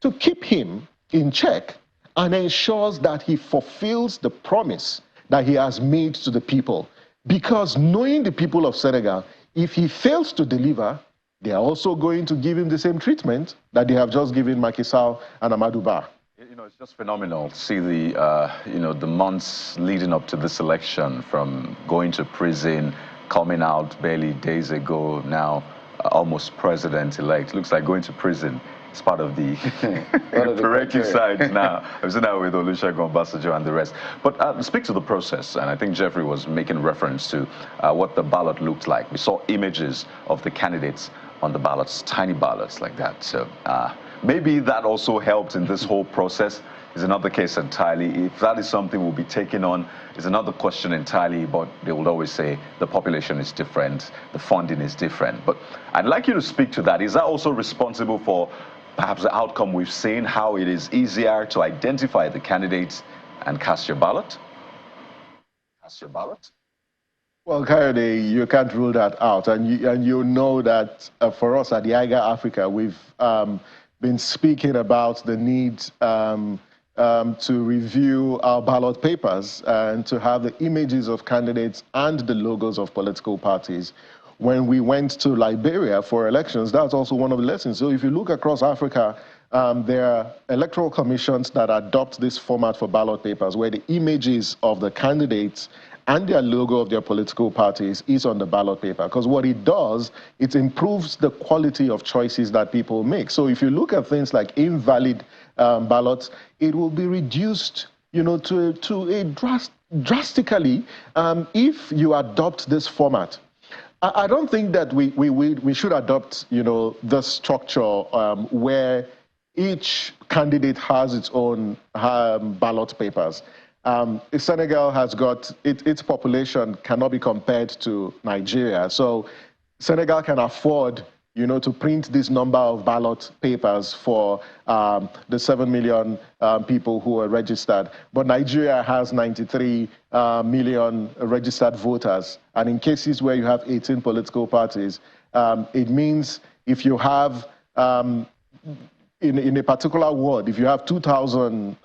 L: to keep him in check and ensures that he fulfills the promise that he has made to the people. Because knowing the people of Senegal, if he fails to deliver, they are also going to give him the same treatment that they have just given Macky Sall and Amadou Ba.
C: You know, it's just phenomenal to see the, you know, the months leading up to this election, from going to prison, coming out barely days ago, now almost president-elect. Looks like going to prison is part of the prerequisites now. I've seen that with Olusegun Obasanjo and the rest. But speak to the process, and I think Jeffrey was making reference to what the ballot looked like. We saw images of the candidates on the ballots, tiny ballots like that. So maybe that also helped in this whole process. Is another case entirely. If that is something we'll be taking on, is another question entirely, but they will always say the population is different, the funding is different. But I'd like you to speak to that. Is that also responsible for perhaps the outcome we've seen, how it is easier to identify the candidates and cast your ballot? Cast your ballot?
L: Well, Kayode, you can't rule that out. And you know that for us at the IGA Africa, we've been speaking about the need to review our ballot papers and to have the images of candidates and the logos of political parties. When we went to Liberia for elections, that's also one of the lessons. So if you look across Africa, there are electoral commissions that adopt this format for ballot papers where the images of the candidates and their logo of their political parties is on the ballot paper. Because what it does, it improves the quality of choices that people make. So if you look at things like invalid ballots, it will be reduced, you know, drastically if you adopt this format. I don't think that we should adopt, you know, the structure where each candidate has its own ballot papers. Senegal has got, its population cannot be compared to Nigeria. So Senegal can afford, you know, to print this number of ballot papers for the 7 million people who are registered. But Nigeria has 93 million registered voters. And in cases where you have 18 political parties, it means if you have, in a particular ward, if you have 2,000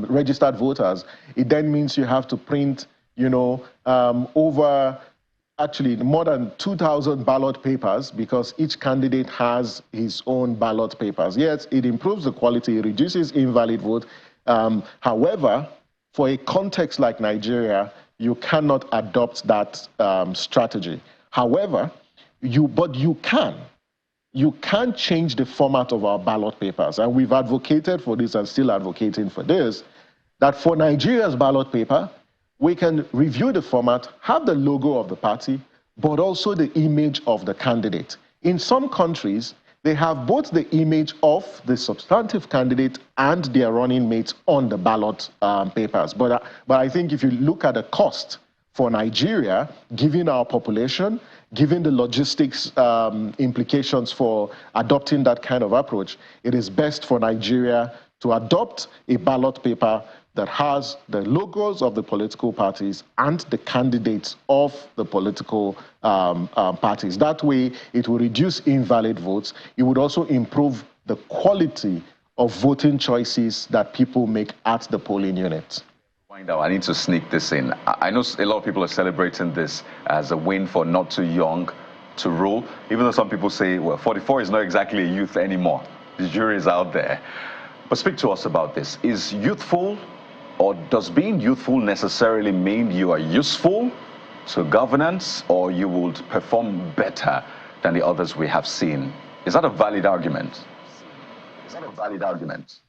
L: registered voters, it then means you have to print, you know, actually more than 2,000 ballot papers, because each candidate has his own ballot papers. Yes, it improves the quality, it reduces invalid vote. However, for a context like Nigeria, you cannot adopt that strategy. However, you can change the format of our ballot papers. And we've advocated for this and still advocating for this, that for Nigeria's ballot paper, we can review the format, have the logo of the party, but also the image of the candidate. In some countries, they have both the image of the substantive candidate and their running mates on the ballot papers. But I think if you look at the cost for Nigeria, given our population, given the logistics implications for adopting that kind of approach, it is best for Nigeria to adopt a ballot paper that has the logos of the political parties and the candidates of the political parties. That way, it will reduce invalid votes. It would also improve the quality of voting choices that people make at the polling unit.
C: I need to sneak this in. I know a lot of people are celebrating this as a win for not too young to rule, even though some people say, well, 44 is not exactly a youth anymore. The jury is out there. But speak to us about this. Is youthful, or does being youthful necessarily mean you are useful to governance, or you would perform better than the others we have seen? Is that a valid argument? Is that a valid argument?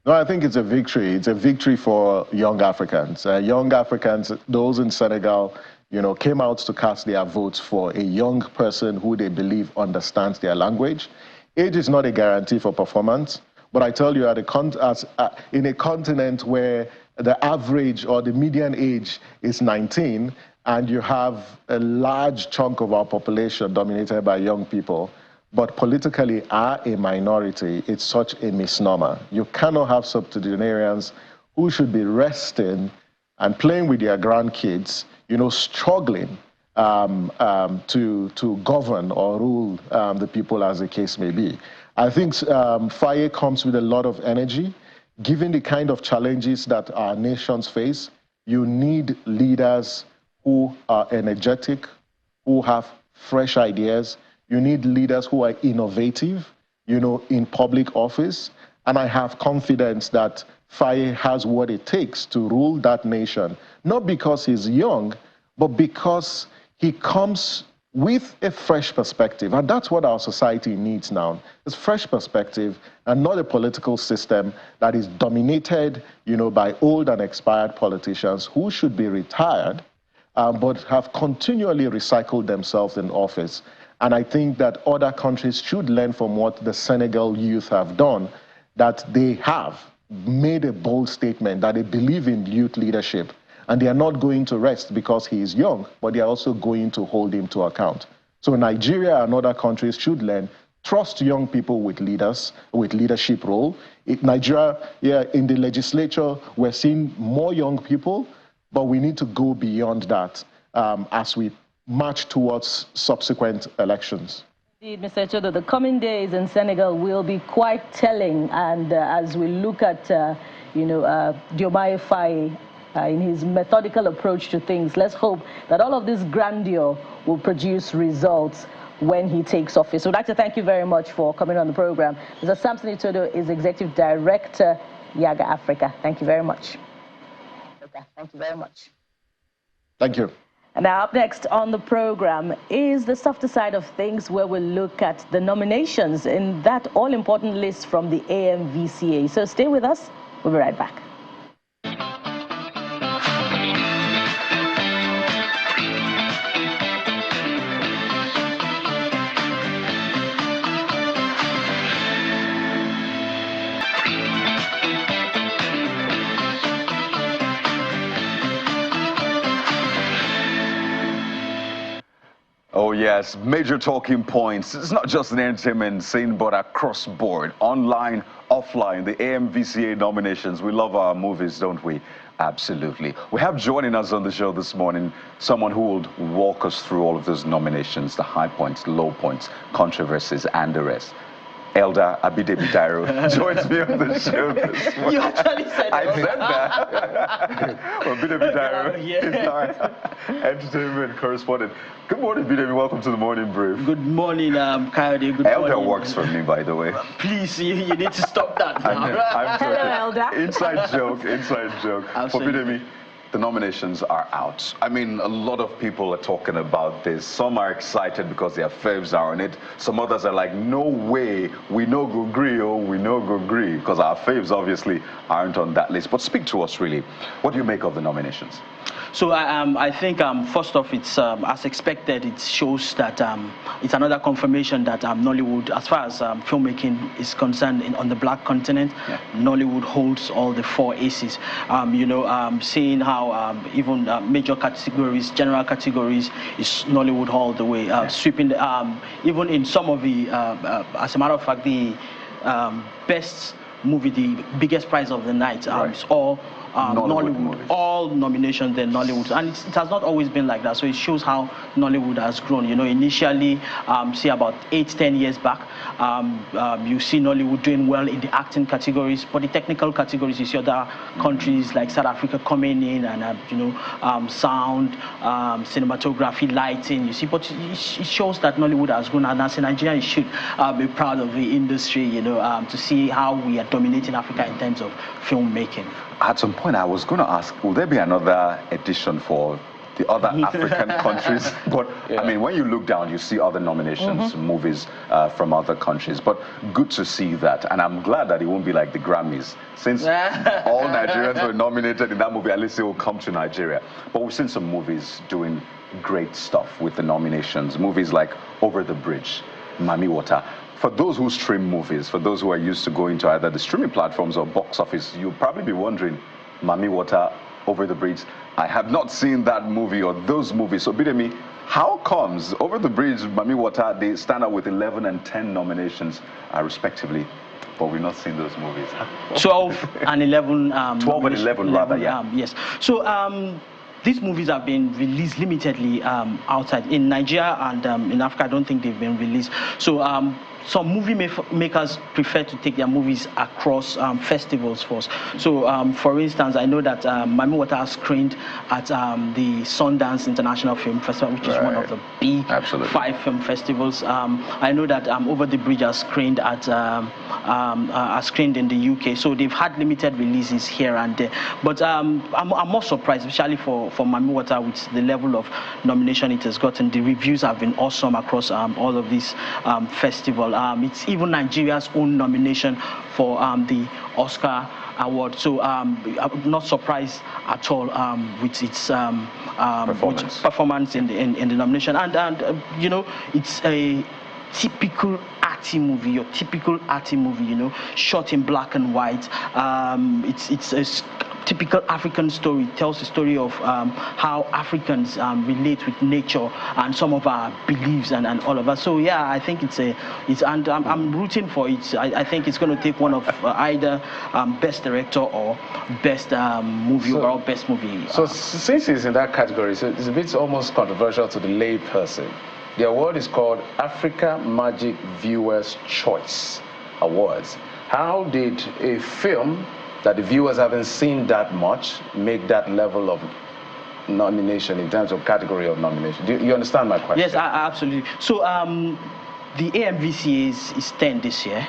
L: No, I think it's a victory. It's a victory for young Africans. Young Africans, those in Senegal, you know, came out to cast their votes for a young person who they believe understands their language. Age is not a guarantee for performance, But I tell you, in a continent where the average or the median age is 19, and you have a large chunk of our population dominated by young people, but politically are a minority, it's such a misnomer. You cannot have septuagenarians who should be resting and playing with their grandkids, struggling to govern or rule the people, as the case may be. I think Faye comes with a lot of energy. Given the kind of challenges that our nations face, you need leaders who are energetic, who have fresh ideas. You need leaders who are innovative, in public office. And I have confidence that Faye has what it takes to rule that nation, not because he's young, but because he comes with a fresh perspective. And that's what our society needs now, is fresh perspective and not a political system that is dominated, by old and expired politicians who should be retired, but have continually recycled themselves in office. And I think that other countries should learn from what the Senegal youth have done, that they have made a bold statement that they believe in youth leadership. And they are not going to rest because he is young, but they are also going to hold him to account. So Nigeria and other countries should learn, trust young people with leadership role. Nigeria, in the legislature, we're seeing more young people, but we need to go beyond that as we march towards subsequent elections.
B: Indeed, Mr. Chodo, the coming days in Senegal will be quite telling. And as we look at, Diomaye Faye, in his methodical approach to things, let's hope that all of this grandeur will produce results when he takes office. So I'd like to thank you very much for coming on the program. Mr. Samson Itodo is Executive Director, Yaga Africa. Thank you very much. Okay, thank you very much.
L: Thank you.
B: And now up next on the program is the softer side of things, where we'll look at the nominations in that all-important list from the AMVCA. So stay with us. We'll be right back.
C: Oh yes, major talking points. It's not just an entertainment scene, but across board, online, offline, the AMVCA nominations. We love our movies, don't we? Absolutely. We have joining us on the show this morning someone who will walk us through all of those nominations, the high points, low points, controversies, and the rest. Elder Abidemi Dairo joins me on the show this morning.
B: You actually said
C: I said that. Well, Abidemi Dairo is our entertainment correspondent. Good morning, Abidemi. Welcome to the Morning Brief.
M: Good morning, Coyote. Good
C: Elder
M: morning.
C: works for me, by the way.
M: Please, you need to stop that now.
C: I'm
B: Hello, Elder.
C: Inside joke, inside joke.
M: Absolutely.
C: For Abidemi, the nominations are out. I mean, a lot of people are talking about this. Some are excited because their faves are on it. Some others are like, no way, we no go agree, we no go agree, because our faves obviously aren't on that list. But speak to us, really. What do you make of the nominations?
M: So I think first off, it's as expected. It shows that it's another confirmation that Nollywood, as far as filmmaking is concerned, on the Black continent, Nollywood holds all the 4 aces. Seeing how even major categories, general categories, is Nollywood all the way, sweeping even in some of the, as a matter of fact, the best movie, the biggest prize of the night, is all Nollywood, all nominations, then Nollywood, and it has not always been like that. So it shows how Nollywood has grown. Initially, see about 8-10 years back, you see Nollywood doing well in the acting categories, but the technical categories, you see other countries like South Africa coming in and sound, cinematography, lighting. You see, but it shows that Nollywood has grown, and as a Nigerian, you should be proud of the industry. To see how we are dominating Africa in terms of filmmaking.
C: At some point, I was going to ask, will there be another edition for the other African countries? But I mean, when you look down, you see other nominations, movies from other countries. But good to see that. And I'm glad that it won't be like the Grammys. Since all Nigerians were nominated in that movie, at least it will come to Nigeria. But we've seen some movies doing great stuff with the nominations. Movies like Over the Bridge, Mami Water. for those who stream movies, for those who are used to going to either the streaming platforms or box office, you'll probably be wondering, Mami Water, Over the Bridge. I have not seen that movie or those movies. So, Bidemi, how comes Over the Bridge, Mami Water, they stand out with 11 and 10 nominations, respectively, but we've not seen those movies?
M: 12 and 11.
C: 12 and 11, rather, yeah.
M: Yes. So, these movies have been released limitedly outside. In Nigeria and in Africa, I don't think they've been released. So some movie makers prefer to take their movies across festivals first. So, for instance, I know that Mami Water has screened at the Sundance International Film Festival, which is one of the big 5 film festivals. I know that Over the Bridge has screened at in the UK. So they've had limited releases here and there. But I'm more surprised, especially for Mami Water, with the level of nomination it has gotten. The reviews have been awesome across all of these festivals. It's even Nigeria's own nomination for the Oscar award. So I'm not surprised at all with its performance in the nomination. And you know, it's a typical arty movie, your typical arty movie, you know, shot in black and white. It's a typical African story. It tells the story of how Africans relate with nature and some of our beliefs and all of that. So yeah, I think and I'm rooting for it. I think it's going to take one of either best director or best movie, overall best movie.
A: So since it's in that category, so it's a bit almost controversial to the lay person. The award is called Africa Magic Viewers' Choice Awards. How did a film that the viewers haven't seen that much make that level of nomination in terms of category of nomination? Do you understand my question?
M: Yes, absolutely. So the AMVCA is 10 this year.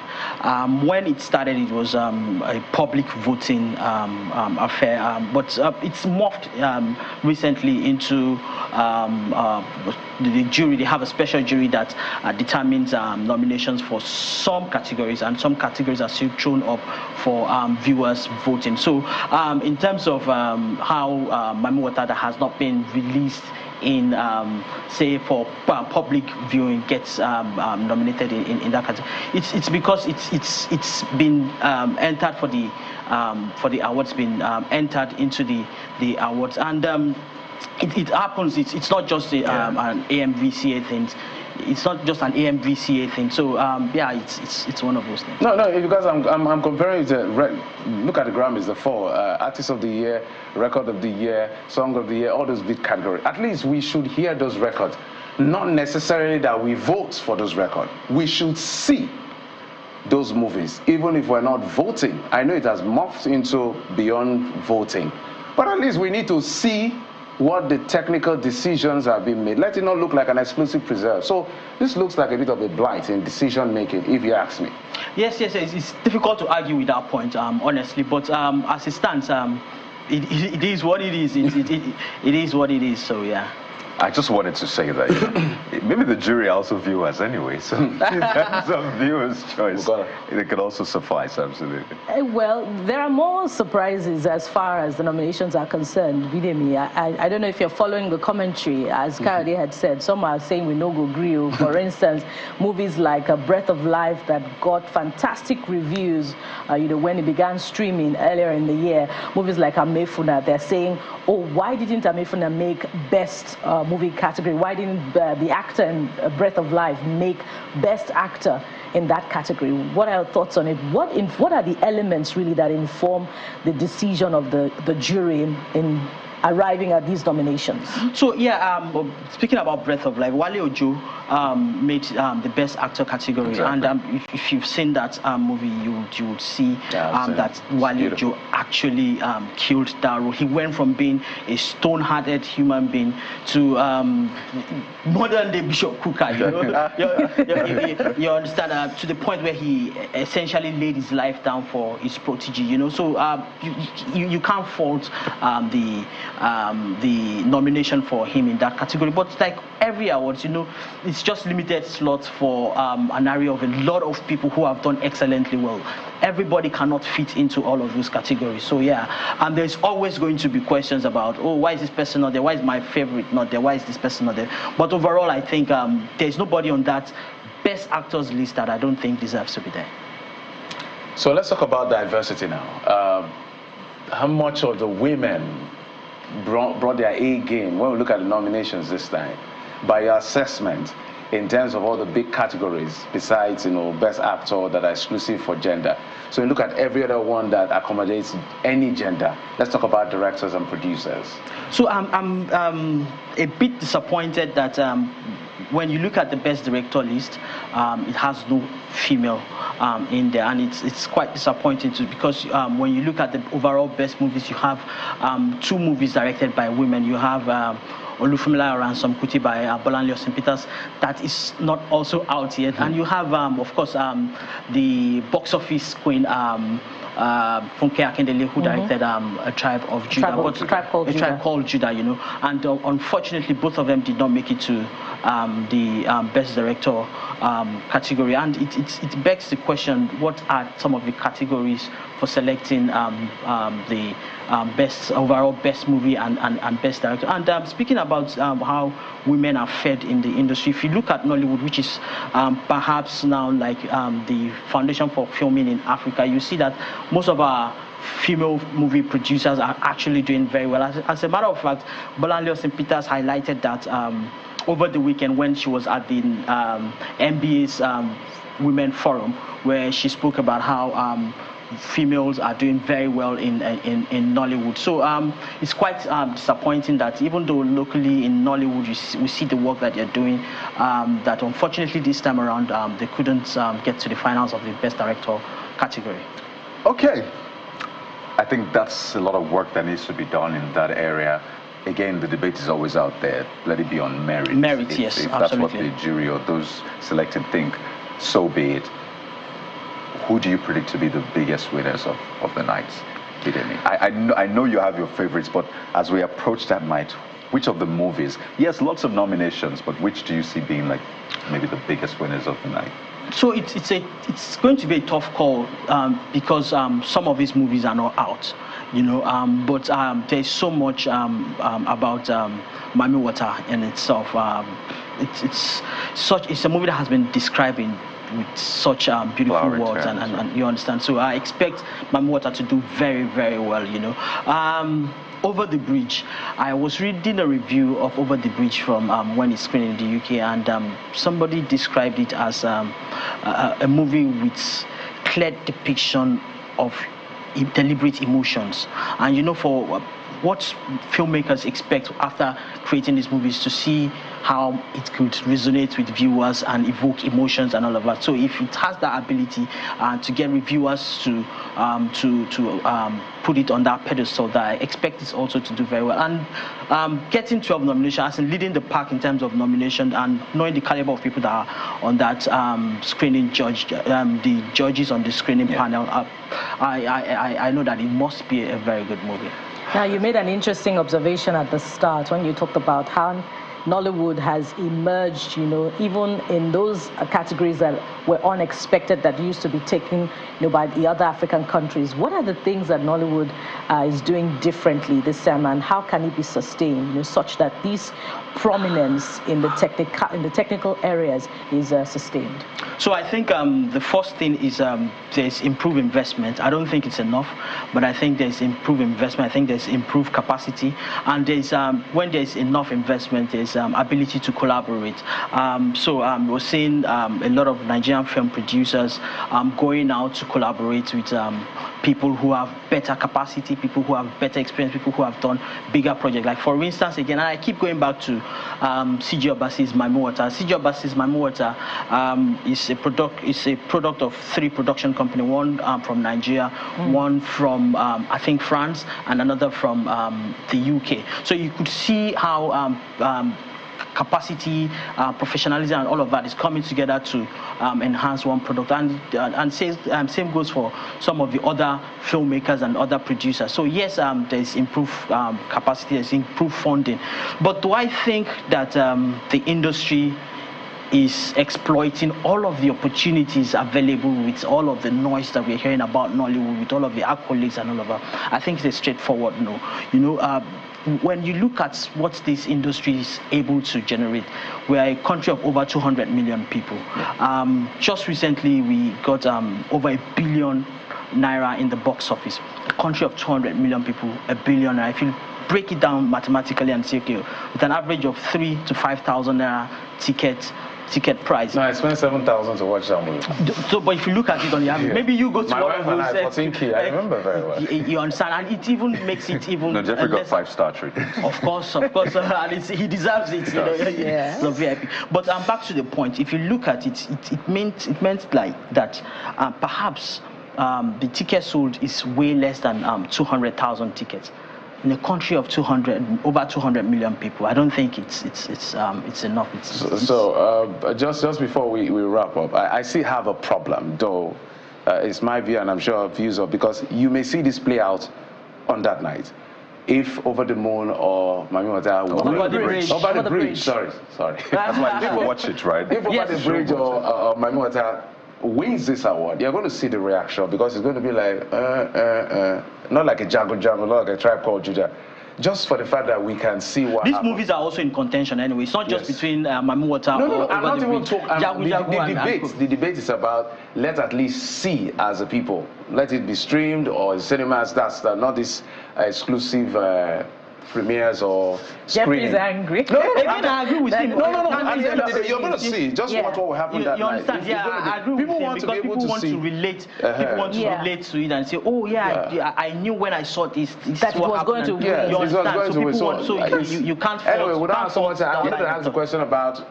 M: When it started, it was a public voting affair, but it's morphed recently into the jury. They have a special jury that determines nominations for some categories, and some categories are still thrown up for viewers voting. So in terms of how Mami Water that has not been released in say for public viewing gets nominated in that category, it's because it's been entered for the awards, been entered into the awards, and it happens. It's not just an AMVCA thing. It's not just an AMVCA thing. So yeah, it's one of those things.
A: No, because I'm comparing it to look at the Grammys, the 4 Artist of the Year, Record of the Year, Song of the Year, all those big categories. At least we should hear those records. Not necessarily that we vote for those records. We should see those movies, even if we're not voting. I know it has morphed into beyond voting, but at least we need to see what the technical decisions have been made. Let it not look like an exclusive preserve. So this looks like a bit of a blight in decision making, if you ask me.
M: Yes, it's difficult to argue with that point, honestly, but as it stands, it is what it is. It is what it is, so yeah.
C: I just wanted to say that maybe the jury also view us anyway, so in terms of viewers' choice, it could also suffice, absolutely.
B: Well, there are more surprises as far as the nominations are concerned. Bidemi, I don't know if you're following the commentary. As Kayode had said, some are saying we no go grill. For instance, movies like Breath of Life that got fantastic reviews, when it began streaming earlier in the year. Movies like Amefuna, they're saying, oh, why didn't Amefuna make best movie category? Why didn't the actor in Breath of Life make best actor in that category? What are your thoughts on it? What are the elements really that inform the decision of the jury in arriving at these nominations?
M: So yeah, speaking about Breath of Life, Wale Ojo made the best actor category, exactly. And if you've seen that movie, you would see that Wale Ojo actually killed that role. He went from being a stone-hearted human being to modern-day Bishop Kuka. You understand, to the point where he essentially laid his life down for his protege. So you can't fault the nomination for him in that category. But like every awards, it's just limited slots for an area of a lot of people who have done excellently well. Everybody cannot fit into all of those categories. So yeah, and there's always going to be questions about, oh, why is this person not there? Why is my favorite not there? Why is this person not there? But overall, I think there's nobody on that best actors list that I don't think deserves to be there.
A: So let's talk about diversity now. How much of the women brought their A game when we look at the nominations this time, by your assessment, in terms of all the big categories besides, best actor that are exclusive for gender? So you look at every other one that accommodates any gender. Let's talk about directors and producers.
M: So I'm a bit disappointed that when you look at the best director list, it has no female in there, and it's quite disappointing too, because when you look at the overall best movies, you have 2 movies directed by women. You have Olufemila Ransom Kuti by Bolanle Osinpiters, that is not also out yet. And you have, of course, the box office queen, Funke Akindele, who directed A Tribe of Judah. A Tribe Called Judah, And unfortunately, both of them did not make it to the Best Director category. And it begs the question, what are some of the categories for selecting the overall best movie and best director? And speaking about how women are fed in the industry, if you look at Nollywood, which is perhaps now like the foundation for filming in Africa, you see that most of our female movie producers are actually doing very well. As a matter of fact, Bolanle Osinpiters highlighted that over the weekend when she was at the NBA's Women Forum, where she spoke about how females are doing very well in Nollywood. So it's quite disappointing that even though locally in Nollywood we see the work that they're doing, that unfortunately this time around they couldn't get to the finals of the Best Director category.
C: Okay. I think that's a lot of work that needs to be done in that area. Again, the debate is always out there. Let it be on merit.
M: Merit, yes,
C: if
M: absolutely.
C: That's what the jury or those selected think, so be it. Who do you predict to be the biggest winners of the night? I know you have your favorites, but as we approach that night, which of the movies? Yes, lots of nominations, but which do you see being like maybe the biggest winners of the night?
M: So it's going to be a tough call because some of these movies are not out, but there's so much about Mami Water in itself. It's a movie that has been described with such beautiful words, and you understand. So I expect Mami Water to do very, very well, Over the Bridge, I was reading a review of Over the Bridge from when it's screened in the UK, and somebody described it as a movie with clear depiction of deliberate emotions. And for what filmmakers expect after creating these movies, to see how it could resonate with viewers and evoke emotions and all of that. So if it has that ability to get reviewers to put it on that pedestal, that I expect it also to do very well. And getting 12 nominations, as in leading the pack in terms of nomination, and knowing the caliber of people that are on that screening the judges on the screening panel, I know that it must be a very good movie.
B: Now, you made an interesting observation at the start when you talked about how Nollywood has emerged, even in those categories that were unexpected, that used to be taken, by the other African countries. What are the things that Nollywood is doing differently this time, and how can it be sustained, such that this prominence in the technical areas is sustained?
M: So I think the first thing is there's improved investment. I don't think it's enough, but I think there's improved investment. I think there's improved capacity, and there's when there's enough investment, there's ability to collaborate. So we're seeing a lot of Nigerian film producers going out to collaborate with people who have better capacity, people who have better experience, people who have done bigger projects. Like for instance, again, I keep going back to CG Obasi's Mami Water. CG Obasi's Mami Water is a product of 3 production companies, one from Nigeria, one from I think France, and another from the UK. So you could see how capacity, professionalism, and all of that is coming together to enhance one product. And same goes for some of the other filmmakers and other producers. So yes, there's improved capacity, there's improved funding. But do I think that the industry is exploiting all of the opportunities available with all of the noise that we're hearing about Nollywood, with all of the accolades and all of that? I think it's a straightforward no. when you look at what this industry is able to generate, we are a country of over 200 million people. Just recently, we got over $1 billion in the box office. A country of 200 million people, $1 billion. If you break it down mathematically and say, okay, with an average of 3,000 to 5,000 naira ticket price.
A: No, I spent 7,000 to watch that movie.
M: So, but if you look at it on the average, maybe you go to
A: my
M: one
A: wife
M: of
A: and
M: those.
A: I, 14K, I remember very well.
M: You understand, and it even makes it even.
C: No, Jeffrey got 5-star treatment.
M: Of course, and he deserves it.
B: Yeah.
M: So VIP. But back to the point. If you look at it, it meant like that. Perhaps the ticket sold is way less than 200,000 tickets. In a country of over 200 million people, I don't think it's enough.
A: Just before we wrap up, I still have a problem, though. It's my view, and I'm sure views of, because you may see this play out on that night. If Over the Moon or Over the Bridge. Sorry.
C: That's why people watch it, right?
A: If Over the Bridge or Mami wins this award, you're going to see the reaction, because it's going to be like, not like a Django, not like a Tribe Called Judah. Just for the fact that we can see what
M: these
A: happens.
M: movies are also in contention anyway. It's not just between Mami Wata or
A: I'm not even
M: talking.
A: The debate is about, let's at least see as a people. Let it be streamed or in cinemas. That's not this exclusive premieres or screening.
B: Jeffrey's angry.
A: No,
M: I agree with him.
A: At the end of the day, you're going to see just what will happen that night.
M: You understand? I agree with him, because people want to relate. People want to relate to it and say, oh yeah, I knew when I saw this
B: that it was going to win.
M: You understand? So people want, you can't.
A: Anyway, we don't have so much. I'm going to ask the question about.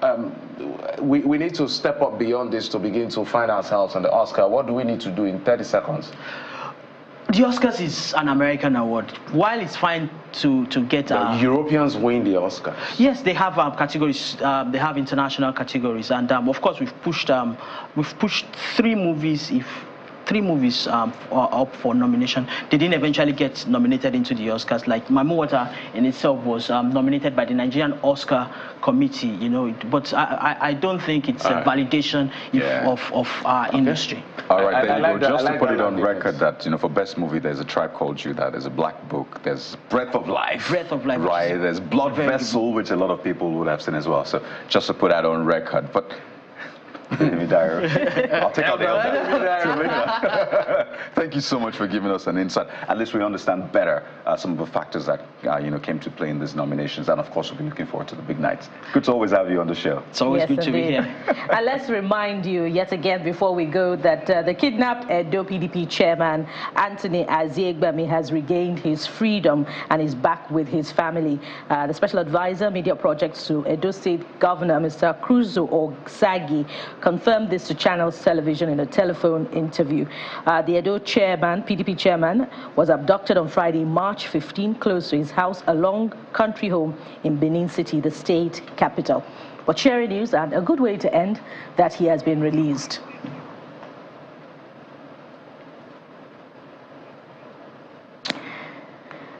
A: We need to step up beyond this to begin to find ourselves on the Oscar. What do we need to do in 30 seconds?
M: The Oscars is an American award. While it's fine to get
A: Europeans win the Oscars.
M: Yes, they have categories. They have international categories, and of course we've pushed 3 movies. If 3 movies are up for nomination, they didn't eventually get nominated into the Oscars. Like Mami Wata in itself was nominated by the Nigerian Oscar Committee, you know. But I don't think it's a validation of our industry.
C: All right, there you go. Just to put it on record that, you know, for best movie, there's A Tribe Called Judah, there's A Black Book, there's Breath of Life.
M: Breath of Life.
C: Right, there's Blood Vessel, which a lot of people would have seen as well. So just to put that on record. But I'll take out the elder. Thank you so much for giving us an insight. At least we understand better some of the factors that came to play in these nominations, and of course we'll be looking forward to the big nights. Good to always have you on the show.
M: It's always good to be here.
B: And let's remind you yet again before we go that the kidnapped Edo PDP chairman Anthony Aziegbami has regained his freedom and is back with his family. The special advisor, media projects to Edo State Governor Mr. Cruzo Ogsagi confirmed this to Channels Television in a telephone interview. The Edo chairman, PDP chairman, was abducted on Friday, March 15, close to his house along country home in Benin City, the state capital. But cheering news and a good way to end that he has been released.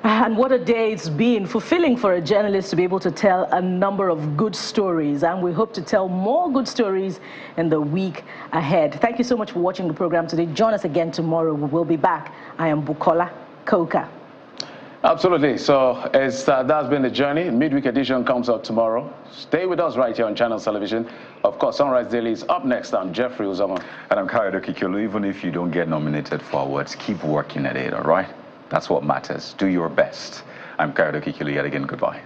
B: And what a day it's been, fulfilling for a journalist to be able to tell a number of good stories. And we hope to tell more good stories in the week ahead. Thank you so much for watching the program today. Join us again tomorrow. We will be back. I am Bukola Koka.
A: Absolutely. So that's been the journey. Midweek edition comes out tomorrow. Stay with us right here on Channels Television. Of course, Sunrise Daily is up next. I'm Jeffrey Uzama.
C: And I'm Kayode Kikulu. Even if you don't get nominated for awards, keep working at it, all right? That's what matters. Do your best. I'm Kayode Kikulu yet again. Goodbye.